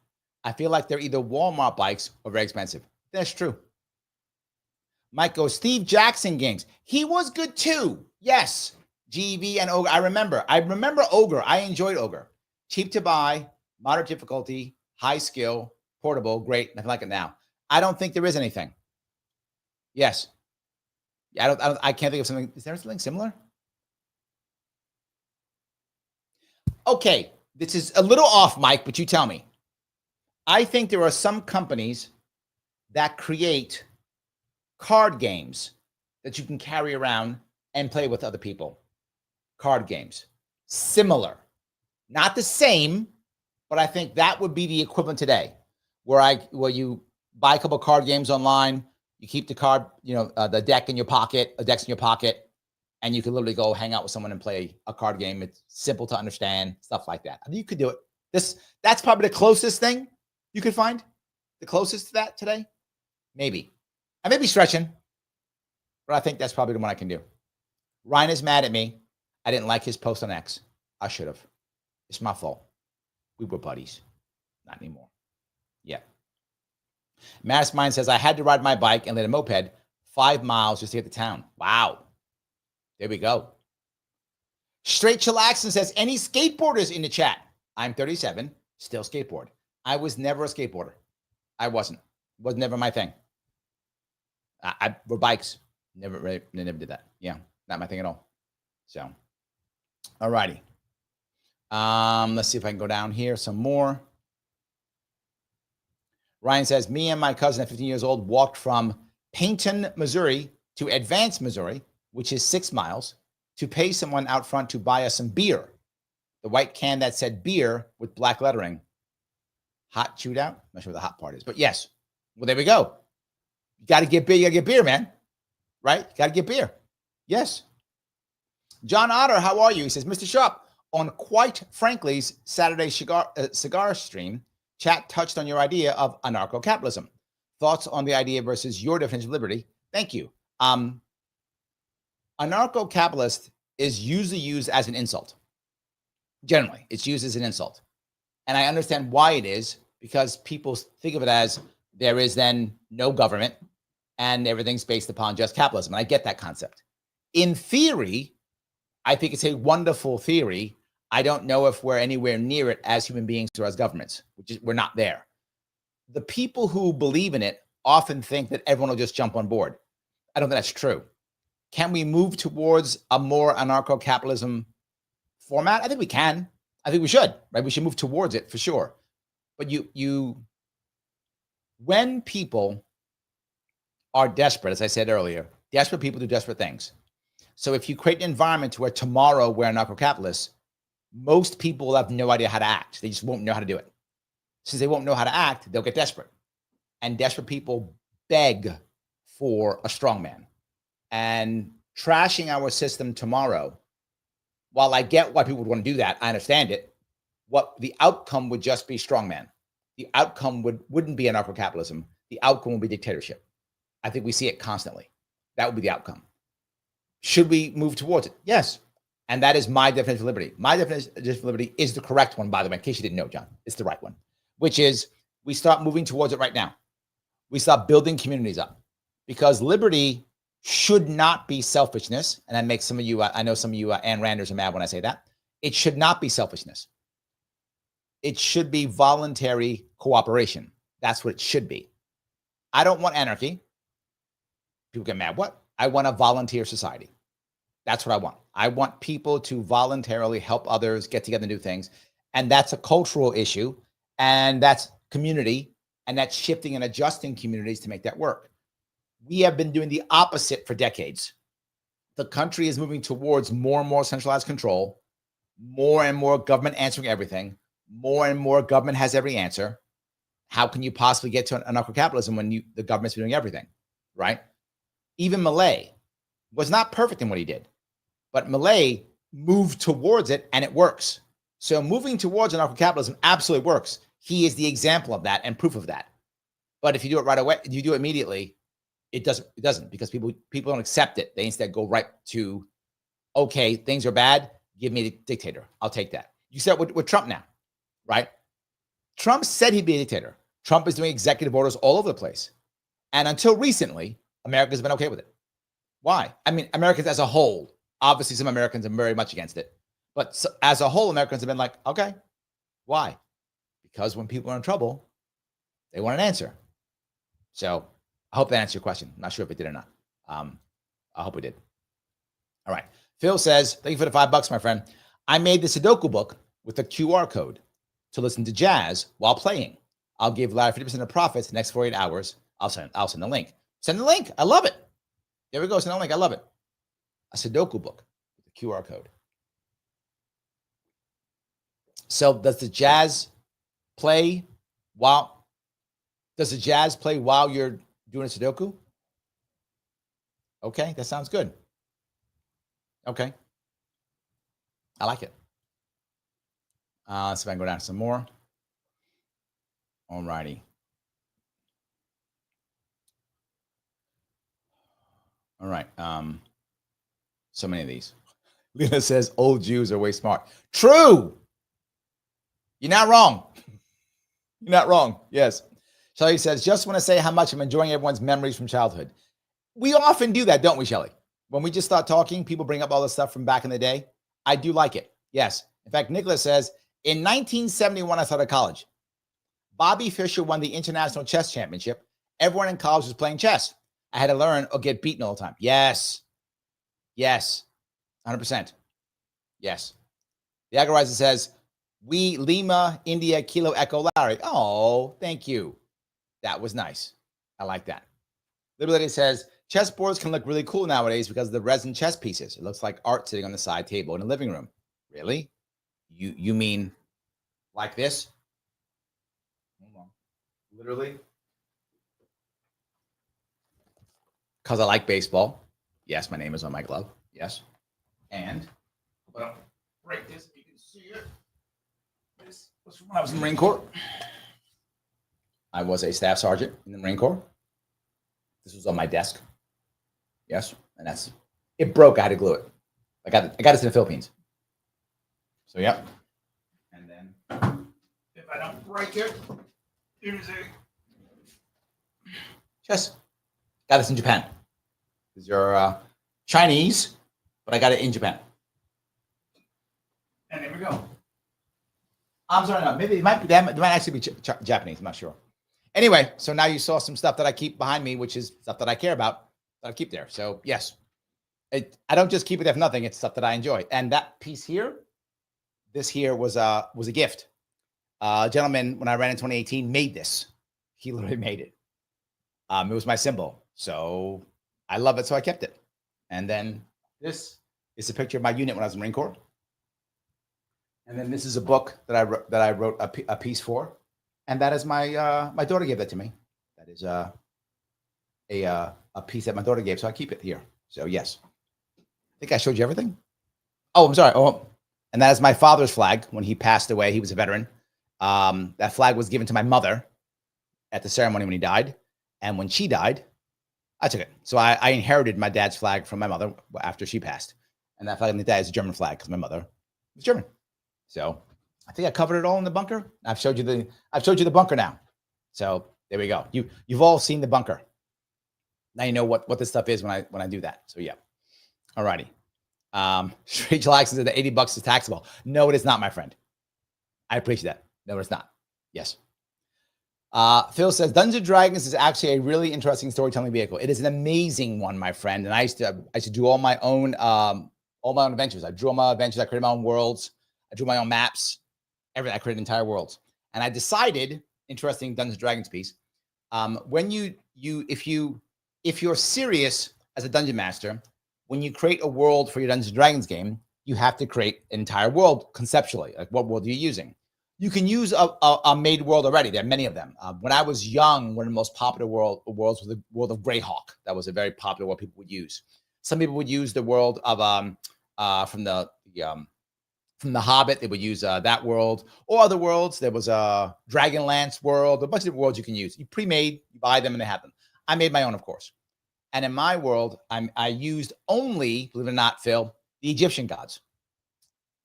I feel like they're either Walmart bikes or very expensive. That's true. Mike goes, Steve Jackson games. He was good too. Yes. GV and Ogre. I remember Ogre. I enjoyed Ogre. Cheap to buy, moderate difficulty, high skill, portable, great. Nothing like it now. I don't think there is anything. Yes. I can't think of something. Is there something similar? Okay. This is a little off, Mike, but you tell me. I think there are some companies that create card games that you can carry around and play with other people. Card games. Similar. Not the same, but I think that would be the equivalent today, where you buy a couple of card games online, you keep the card, the deck in your pocket, and you can literally go hang out with someone and play a card game. It's simple to understand, stuff like that. I mean, you could do it. That's probably the closest thing you could find. The closest to that today? Maybe. I may be stretching, but I think that's probably the one I can do. Ryan is mad at me. I didn't like his post on X. I should have. It's my fault. We were buddies. Not anymore. Yeah. Mastermind says, I had to ride my bike and later moped 5 miles just to get to town. Wow. There we go. Straight Chillaxin says, any skateboarders in the chat? I'm 37, still skateboard. I was never a skateboarder. I wasn't. Was never my thing. I were bikes. Never did that. Yeah, not my thing at all. So, all righty. Let's see if I can go down here some more. Ryan says, me and my cousin at 15 years old walked from Paynton, Missouri to Advance, Missouri, which is 6 miles, to pay someone out front to buy us some beer. The white can that said beer with black lettering. Hot chewed out. I'm not sure what the hot part is, but yes. Well, there we go. You got to get beer. You got to get beer, man. Right? You got to get beer. Yes. John Otter, how are you? He says, Mr. Sharpe, on Quite Frankly's Saturday cigar stream, chat touched on your idea of anarcho-capitalism. Thoughts on the idea versus your definition of liberty? Thank you. Anarcho-capitalist is usually used as an insult. Generally, it's used as an insult. And I understand why it is, because people think of it as there is then no government and everything's based upon just capitalism. And I get that concept. In theory, I think it's a wonderful theory. I don't know if we're anywhere near it as human beings or as governments, we're not there. The people who believe in it often think that everyone will just jump on board. I don't think that's true. Can we move towards a more anarcho-capitalism format? I think we can. I think we should, right? We should move towards it for sure. But when people are desperate, as I said earlier, desperate people do desperate things. So if you create an environment where tomorrow we're anarcho-capitalists, most people will have no idea how to act. They just won't know how to do it. Since they won't know how to act, they'll get desperate. And desperate people beg for a strongman. And trashing our system tomorrow, while I get why people would want to do that, I understand it. What the outcome would just be strongman. The outcome wouldn't be anarcho-capitalism. The outcome would be dictatorship. I think we see it constantly. That would be the outcome. Should we move towards it? Yes. And that is my definition of liberty. My definition of liberty is the correct one, by the way, in case you didn't know, John. It's the right one, which is we start moving towards it right now. We start building communities up, because liberty should not be selfishness. And that makes some of you, I know some of you Ayn Randers are mad when I say that. It should not be selfishness. It should be voluntary cooperation. That's what it should be. I don't want anarchy. People get mad. What? I want a volunteer society. That's what I want. I want people to voluntarily help others get together and do things. And that's a cultural issue. And that's community. And that's shifting and adjusting communities to make that work. We have been doing the opposite for decades. The country is moving towards more and more centralized control, more and more government answering everything, more and more government has every answer. How can you possibly get to anarcho-capitalism when the government's doing everything, right? Even Millet was not perfect in what he did, but Millet moved towards it and it works. So moving towards anarcho-capitalism absolutely works. He is the example of that and proof of that. But if you do it right away, if you do it immediately, it doesn't because people don't accept it. They instead go right to, okay, things are bad. Give me the dictator. I'll take that. You said with Trump now, right? Trump said he'd be a dictator. Trump is doing executive orders all over the place. And until recently, America's been okay with it. Why? I mean, Americans as a whole, obviously some Americans are very much against it. But as a whole, Americans have been like, okay, why? Because when people are in trouble, they want an answer. So I hope that answered your question. I'm not sure if it did or not. I hope it did. All right. Phil says, thank you for the $5, my friend. I made the Sudoku book with a QR code to listen to jazz while playing. I'll give Larry 50% of profits the next 48 hours. I'll send the link. Send the link. I love it. There we go. Send the link. I love it. A Sudoku book with a QR code. So does the jazz play while you're doing a Sudoku? Okay, that sounds good. Okay. I like it. Let's see if I can go down some more. All righty. All right. So many of these. Lena says old Jews are way smart. True. You're not wrong. You're not wrong. Yes. Shelly says, just want to say how much I'm enjoying everyone's memories from childhood. We often do that, don't we, Shelly? When we just start talking, people bring up all the stuff from back in the day. I do like it. Yes. In fact, Nicholas says, in 1971, I started college. Bobby Fischer won the International Chess Championship. Everyone in college was playing chess. I had to learn or get beaten all the time. Yes. Yes. 100%. Yes. The Agorizer says, we, Lima, India, Kilo, Echo, Larry. Oh, thank you. That was nice. I like that. Little Lady says, chessboards can look really cool nowadays because of the resin chess pieces. It looks like art sitting on the side table in the living room. Really? You mean like this? Hold on. Literally? Because I like baseball. Yes, my name is on my glove. Yes. And, but I'll break this if you can see it. This was from when I was in the Marine Corps. I was a staff sergeant in the Marine Corps. This was on my desk. Yes. And it broke. I had to glue it. I got this in the Philippines. So, yep. And then if I don't break it, here's just got this in Japan. These are Chinese, but I got it in Japan. And there we go. I'm sorry, no, maybe it might actually be Japanese. I'm not sure. Anyway, so now you saw some stuff that I keep behind me, which is stuff that I care about that I keep there. So yes, I don't just keep it there for nothing. It's stuff that I enjoy. And that piece here, this here was a gift. A gentleman, when I ran in 2018, made this. He literally made it. It was my symbol. So I love it. So I kept it. And then this is a picture of my unit when I was in the Marine Corps. And then this is a book that I wrote a piece for. And that is my daughter gave that to me. That is a piece that my daughter gave. So I keep it here. So yes. I think I showed you everything. Oh, I'm sorry. Oh, and that is my father's flag when he passed away. He was a veteran. That flag was given to my mother at the ceremony when he died. And when she died, I took it. So I inherited my dad's flag from my mother after she passed. And that flag on the dad is a German flag because my mother was German. So I think I covered it all in the bunker. I've showed you the bunker now. So there we go. You've all seen the bunker. Now you know what this stuff is when I do that. So yeah. All righty. Rachel Axon said that $80 is taxable. No, it is not, my friend. I appreciate that. No, it's not. Yes. Phil says Dungeons & Dragons is actually a really interesting storytelling vehicle. It is an amazing one, my friend. And I used to do all my own adventures. I drew all my adventures. I created my own worlds. I drew my own maps. Everything. I created entire worlds. And I decided, interesting Dungeons & Dragons piece. When if you're serious as a dungeon master, when you create a world for your Dungeons & Dragons game, you have to create an entire world conceptually. Like, what world are you using? You can use a made world already. There are many of them. When I was young, one of the most popular worlds was the world of Greyhawk. That was a very popular world people would use. Some people would use the world of from the Hobbit. They would use that world or other worlds. There was a Dragonlance world, a bunch of different worlds you can use. You pre-made, you buy them, and they have them. I made my own, of course. And in my world, I used only, believe it or not, Phil, the Egyptian gods.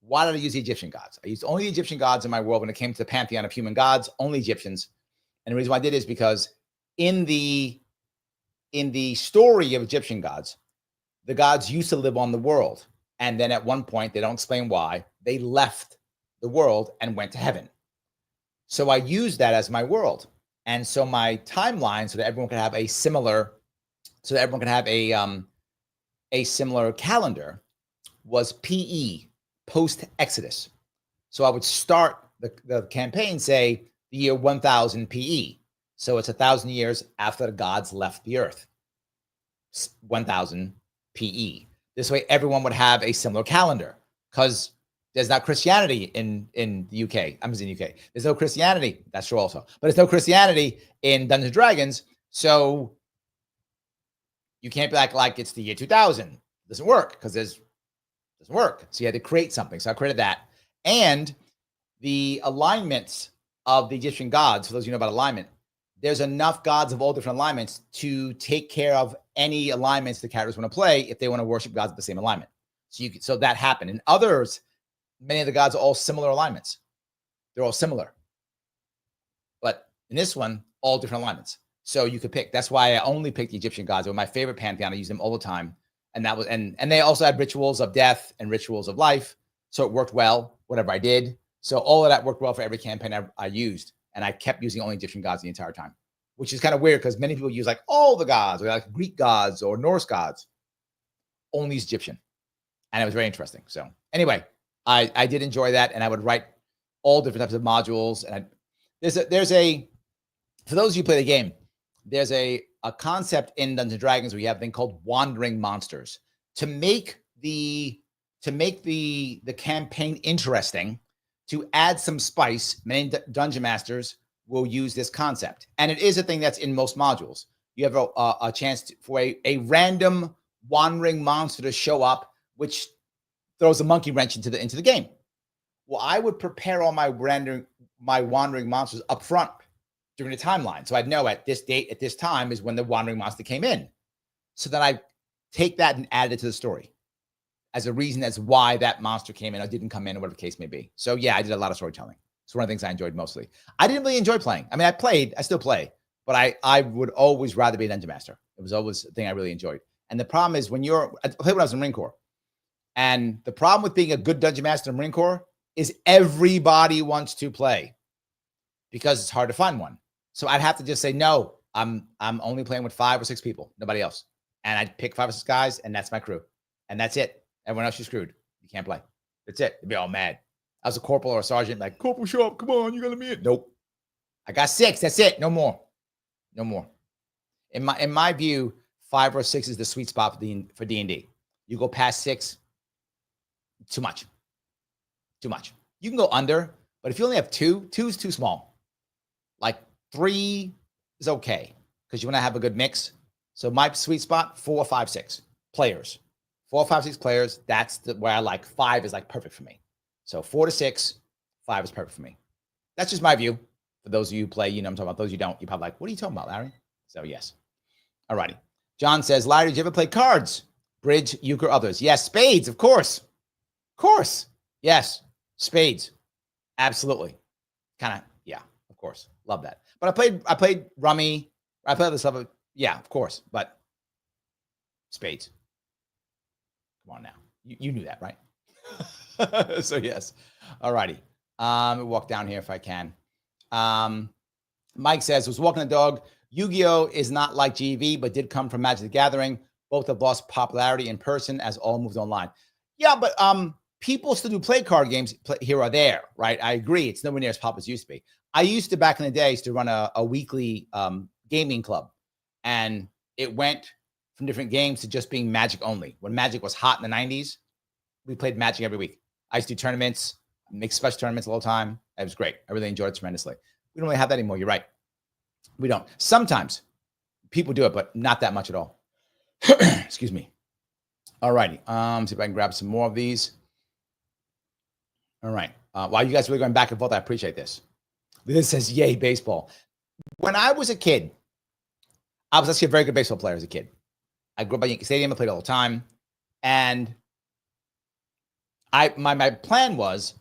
Why did I use the Egyptian gods? I used only the Egyptian gods in my world when it came to the pantheon of human gods, only Egyptians. And the reason why I did is because in the story of Egyptian gods, the gods used to live on the world. And then at one point, they don't explain why, they left the world and went to heaven. So I used that as my world. And so my timeline, so that everyone could have a similar similar calendar, was PE, post-Exodus. So I would start the campaign, say, the year 1000 PE. So it's 1,000 years after the gods left the earth. 1000 PE. This way, everyone would have a similar calendar, because there's not Christianity in the UK. I'm in the UK. There's no Christianity. That's true also. But there's no Christianity in Dungeons & Dragons. So you can't be like it's the year 2000. It doesn't work because it doesn't work. So you had to create something. So I created that. And the alignments of the Egyptian gods, for those of you who know about alignment, there's enough gods of all different alignments to take care of any alignments the characters want to play if they want to worship gods of the same alignment. So that happened. In others, many of the gods are all similar alignments. They're all similar. But in this one, all different alignments. So you could pick. That's why I only picked the Egyptian gods. They were my favorite pantheon. I use them all the time. And that was and they also had rituals of death and rituals of life. So it worked well, whatever I did. So all of that worked well for every campaign I used. And I kept using only Egyptian gods the entire time, which is kind of weird because many people use like all the gods, or like Greek gods or Norse gods. Only Egyptian. And it was very interesting. So anyway, I did enjoy that. And I would write all different types of modules. And there's a for those of you who play the game, there's a concept in Dungeons & Dragons where you have a thing called wandering monsters. To make the campaign interesting, to add some spice, many dungeon masters will use this concept. And it is a thing that's in most modules. You have a chance for a random wandering monster to show up, which throws a monkey wrench into the game. Well, I would prepare all my wandering monsters up front during the timeline. So I'd know at this date, at this time is when the wandering monster came in. So then I take that and add it to the story as a reason as why that monster came in or didn't come in, or whatever the case may be. So yeah, I did a lot of storytelling. It's one of the things I enjoyed mostly. I didn't really enjoy playing. I mean, I still play, but I would always rather be a dungeon master. It was always a thing I really enjoyed. And the problem is I played when I was in the Marine Corps. And the problem with being a good dungeon master in the Marine Corps is everybody wants to play because it's hard to find one. So I'd have to just say, no, I'm only playing with 5 or 6 people, nobody else. And I'd pick 5 or 6 guys, and that's my crew. And that's it. Everyone else, you're screwed. You can't play. That's it. They'd be all mad. I was a corporal or a sergeant, like, Corporal Sharpe, come on, you're going to be it. Nope. I got 6. That's it. No more. No more. In my view, 5 or 6 is the sweet spot for D&D. You go past 6, too much. Too much. You can go under, but if you only have 2 is too small. Like 3 is okay because you want to have a good mix. So my sweet spot, 4, 5, 6 players. 4, 5, 6 players. That's where I like. 5 is like perfect for me. So 4 to 6, 5 is perfect for me. That's just my view. For those of you who play, you know I'm talking about. Those you don't, you're probably like, what are you talking about, Larry? So yes. All righty. John says, Larry, did you ever play cards? Bridge, euchre, others? Yes. Spades, of course. Of course. Yes. Spades. Absolutely. Kind of, yeah, of course. Love that. But I played rummy. I played other stuff. Yeah, of course. But spades. Come on now. You knew that, right? So yes. All righty. Let me walk down here if I can. Mike says, was walking the dog. Yu-Gi-Oh! Is not like GV, but did come from Magic the Gathering. Both have lost popularity in person as all moved online. Yeah, but people still do play card games here or there, right? I agree. It's nowhere near as popular as it used to be. I used to, back in the day, used to run a weekly gaming club. And it went from different games to just being Magic only. When Magic was hot in the 90s, we played Magic every week. I used to do tournaments. make special tournaments all the time. It was great. I really enjoyed it tremendously. We don't really have that anymore. You're right. We don't. Sometimes people do it, but not that much at all. Excuse me. All righty. See if I can grab some more of these. All right. Wow, you guys are really going back and forth. I appreciate this. This says, yay, baseball. When I was a kid, I was actually a very good baseball player as a kid. I grew up at Yankee Stadium. I played all the time. And my plan was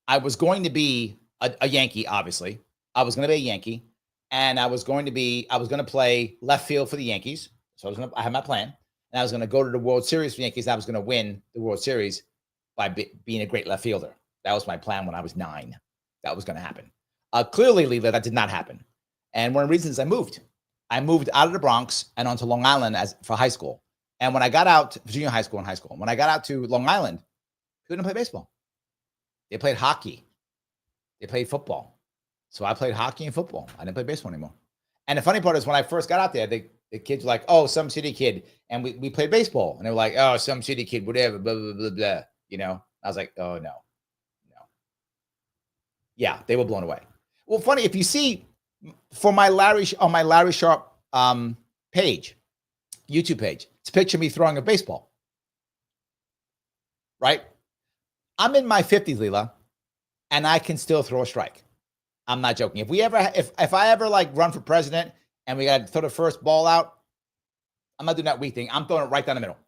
I was going to be a Yankee, obviously. I was going to be a Yankee. And I was going to play left field for the Yankees. So I had my plan. And I was going to go to the World Series for the Yankees. I was going to win the World Series by being a great left fielder. That was my plan when I was 9. That was going to happen. Clearly, Leela, that did not happen. And one of the reasons I moved out of the Bronx and onto Long Island for high school. And when I got out, junior high school and high school, when I got out to Long Island, people didn't play baseball. They played hockey. They played football. So I played hockey and football. I didn't play baseball anymore. And the funny part is when I first got out there, the kids were like, oh, some city kid. And we played baseball. And they were like, oh, some city kid, whatever, blah, blah, blah, blah. You know, I was like, oh, no. Yeah, they were blown away. Well, funny, if you see for my Larry Sharpe page, YouTube page, it's a picture of me throwing a baseball. Right? I'm in my 50s, Leela, and I can still throw a strike. I'm not joking. If I ever like run for president and we got to throw the first ball out, I'm not doing that weak thing. I'm throwing it right down the middle.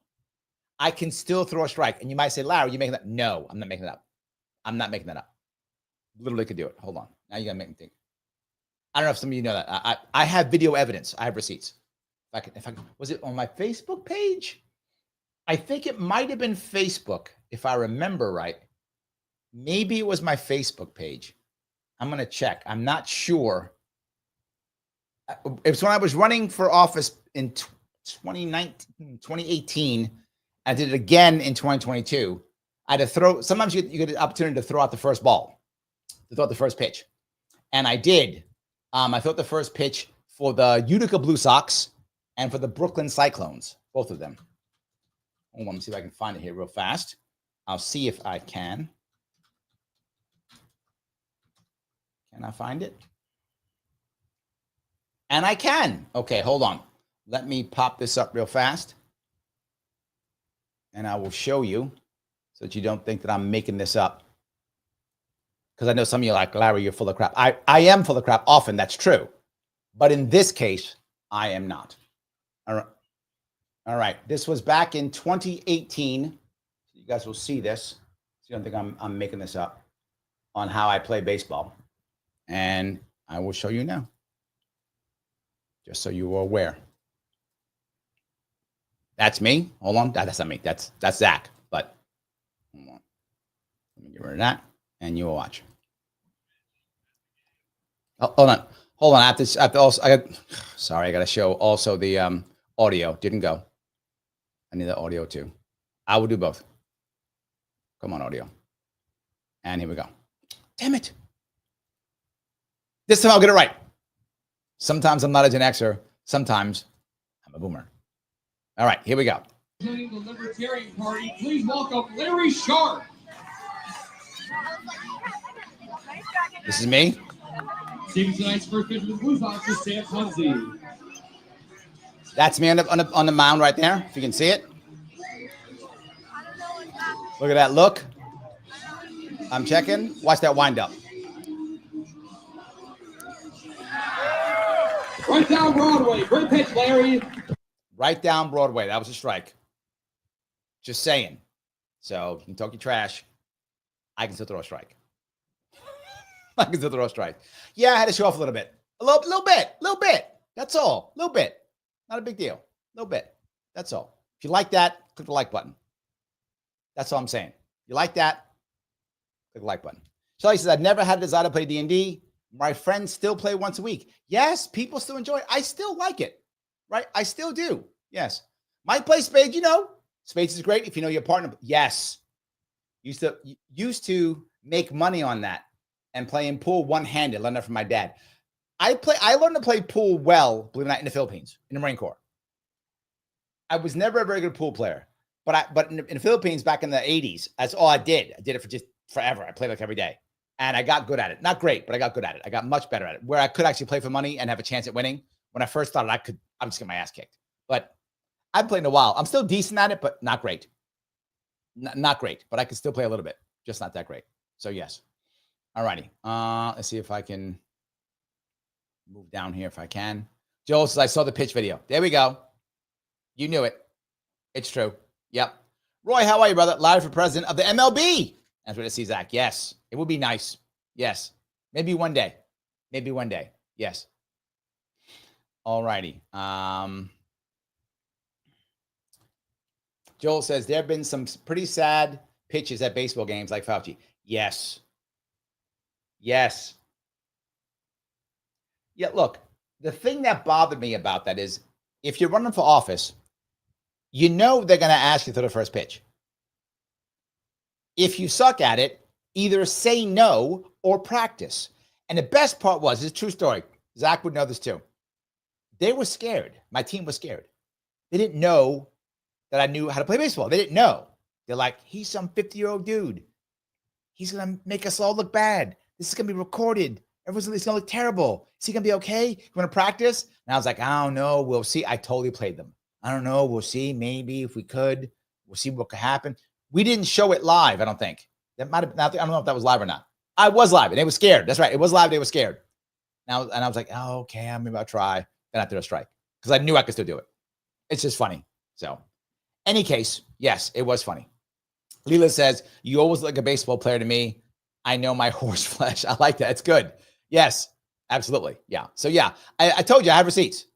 I can still throw a strike. And you might say, Larry, you making that? No, I'm not making that up. I'm not making that up. Literally could do it. Hold on. Now you got to make me think. I don't know if some of you know that. I have video evidence. I have receipts. If I can, was it on my Facebook page? I think it might have been Facebook, if I remember right. Maybe it was my Facebook page. I'm going to check. I'm not sure. It was when I was running for office in 2018. I did it again in 2022. I had to throw. Sometimes you get the opportunity to throw out the first ball, to throw out the first pitch. And I did. I threw out the first pitch for the Utica Blue Sox and for the Brooklyn Cyclones, both of them. Hold on, let me see if I can find it here real fast. I'll see if I can. Can I find it? And I can. Okay, hold on. Let me pop this up real fast. And I will show you so that you don't think that I'm making this up. Because I know some of you are like, Larry, you're full of crap. I am full of crap often. That's true. But in this case, I am not. All right. All right. This was back in 2018. You guys will see this. So you don't think I'm making this up on how I play baseball. And I will show you now. Just so you are aware. That's me. Hold on. That's not me. That's Zach. But hold on. Let me get rid of that. And you will watch. Oh, hold on. Hold on. I got to show also the audio. Didn't go. I need the audio too. I will do both. Come on, audio. And here we go. Damn it. This time I'll get it right. Sometimes I'm not a Gen Xer. Sometimes I'm a boomer. All right, here we go. Joining the Libertarian Party, please welcome Larry Sharpe. This is me. Receiving tonight's first pitch of the Blue Sox is Sam Hunzi. That's me on the mound right there, if you can see it. Look at that look. I'm checking. Watch that wind up. Right down Broadway. Great pitch, Larry. Right down Broadway. That was a strike. Just saying. So you can talk your trash. I can still throw a strike. I can still throw a strike. Yeah, I had to show off a little bit. A little bit. That's all. A little bit. Not a big deal. A little bit. That's all. If you like that, click the like button. That's all I'm saying. You like that? Click the like button. Shelly says, I've never had a desire to play D&D. My friends still play once a week. Yes, people still enjoy it. I still like it, right? I still do. Yes. Might play Spades, Spades is great if you know your partner. Yes. Used to make money on that and playing pool one-handed. Learned that from my dad. I learned to play pool well, believe it or not, in the Philippines, in the Marine Corps. I was never a very good pool player, but in the Philippines back in the 80s, that's all I did. I did it for just forever. I played like every day. And I got good at it. Not great, but I got good at it. I got much better at it, where I could actually play for money and have a chance at winning. When I first started, I would just get my ass kicked. But I've played in a while. I'm still decent at it, but not great. Not great, but I can still play a little bit. Just not that great. So yes. All righty. Let's see if I can move down here if I can. Joel says, I saw the pitch video. There we go. You knew it. It's true. Yep. Roy, how are you, brother? Live for president of the MLB. That's what I see, Zach. Yes. It would be nice. Yes. Maybe one day. Maybe one day. Yes. All righty. Joel says, there have been some pretty sad pitches at baseball games like Fauci. Yes. Yes. Yeah, look, the thing that bothered me about that is if you're running for office, you know they're going to ask you for the first pitch. If you suck at it, either say no or practice. And the best part was, it's a true story. Zach would know this too. They were scared. My team was scared. They didn't know that I knew how to play baseball. They didn't know. They're like, he's some 50-year-old dude. He's going to make us all look bad. This is going to be recorded. Everyone's going to look terrible. Is he going to be okay? You want to practice? And I was like, I don't know. We'll see. I totally played them. I don't know. We'll see. Maybe if we could. We'll see what could happen. We didn't show it live, I don't think. That might have. I don't know if that was live or not. I was live, and they were scared. That's right. It was live. They were scared. Now, and I was like, oh, okay. Maybe I'll try. Then I threw a strike because I knew I could still do it. It's just funny. So, any case, yes, it was funny. Leela says, you always look like a baseball player to me. I know my horse flesh. I like that. It's good. Yes, absolutely. Yeah. So, yeah, I told you I have receipts.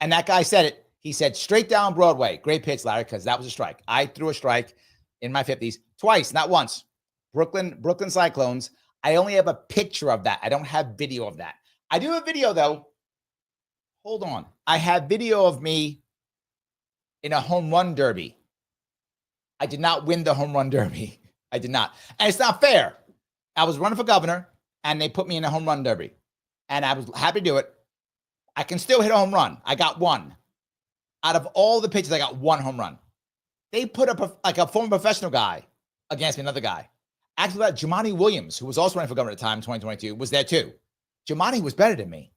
And that guy said it. He said, straight down Broadway. Great pitch, Larry, because that was a strike. I threw a strike in my 50s twice, not once. Brooklyn Cyclones. I only have a picture of that. I don't have video of that. I do have video, though. Hold on. I have video of me in a home run derby. I did not win the home run derby. I did not. And it's not fair. I was running for governor, and they put me in a home run derby. And I was happy to do it. I can still hit a home run. I got one. Out of all the pitches, I got one home run. They put up a former professional guy against me, another guy. Actually, that Jumaane Williams, who was also running for governor at the time, 2022, was there too. Jumaane was better than me.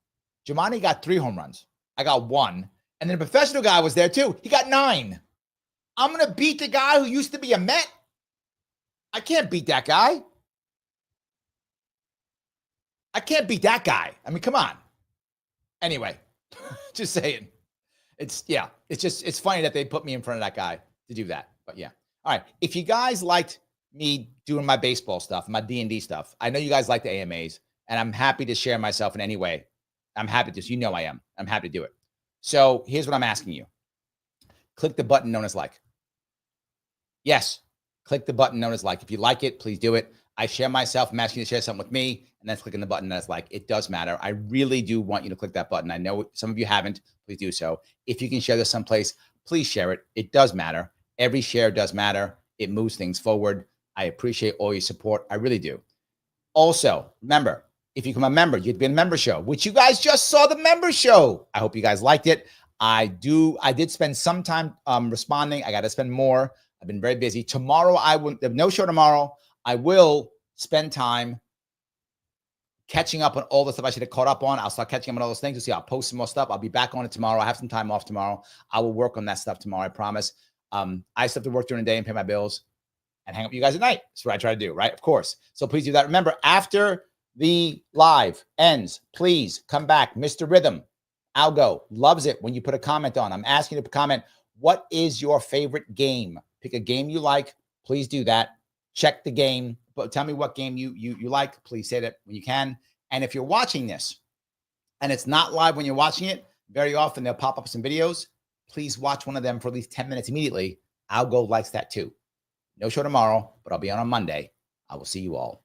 Jumaane got 3 home runs. I got 1. And then a professional guy was there too. He got 9. I'm going to beat the guy who used to be a Met? I can't beat that guy. I can't beat that guy. I mean, come on. Anyway, just saying. It's funny that they put me in front of that guy to do that. But yeah. All right. If you guys liked me doing my baseball stuff, my D&D stuff, I know you guys like the AMAs, and I'm happy to share myself in any way. I'm happy to. You know I am. I'm happy to do it. So here's what I'm asking you. Click the button known as like. Yes. Click the button known as like. If you like it, please do it. I share myself. I'm asking you to share something with me, and that's clicking the button that's like. It does matter. I really do want you to click that button. I know some of you haven't. Please do so. If you can share this someplace, please share it. It does matter. Every share does matter. It moves things forward. I appreciate all your support. I really do. Also, remember, if you become a member, you'd be in a member show, which you guys just saw the member show. I hope you guys liked it. I did spend some time responding. I got to spend more. I've been very busy. Tomorrow, there's no show tomorrow. I will spend time catching up on all the stuff I should have caught up on. I'll start catching up on all those things. You'll see, I'll post some more stuff. I'll be back on it tomorrow. I have some time off tomorrow. I will work on that stuff tomorrow. I promise. I still have to work during the day and pay my bills and hang out with you guys at night. That's what I try to do, right? Of course. So please do that. Remember, after the live ends, please come back. Mr. Rhythm, Algo, loves it when you put a comment on. I'm asking you to comment, what is your favorite game? Pick a game you like. Please do that. Check the game, but tell me what game you like. Please say that when you can. And if you're watching this and it's not live when you're watching it, very often they'll pop up some videos. Please watch one of them for at least 10 minutes immediately. Algo likes that too. No show tomorrow, but I'll be on Monday. I will see you all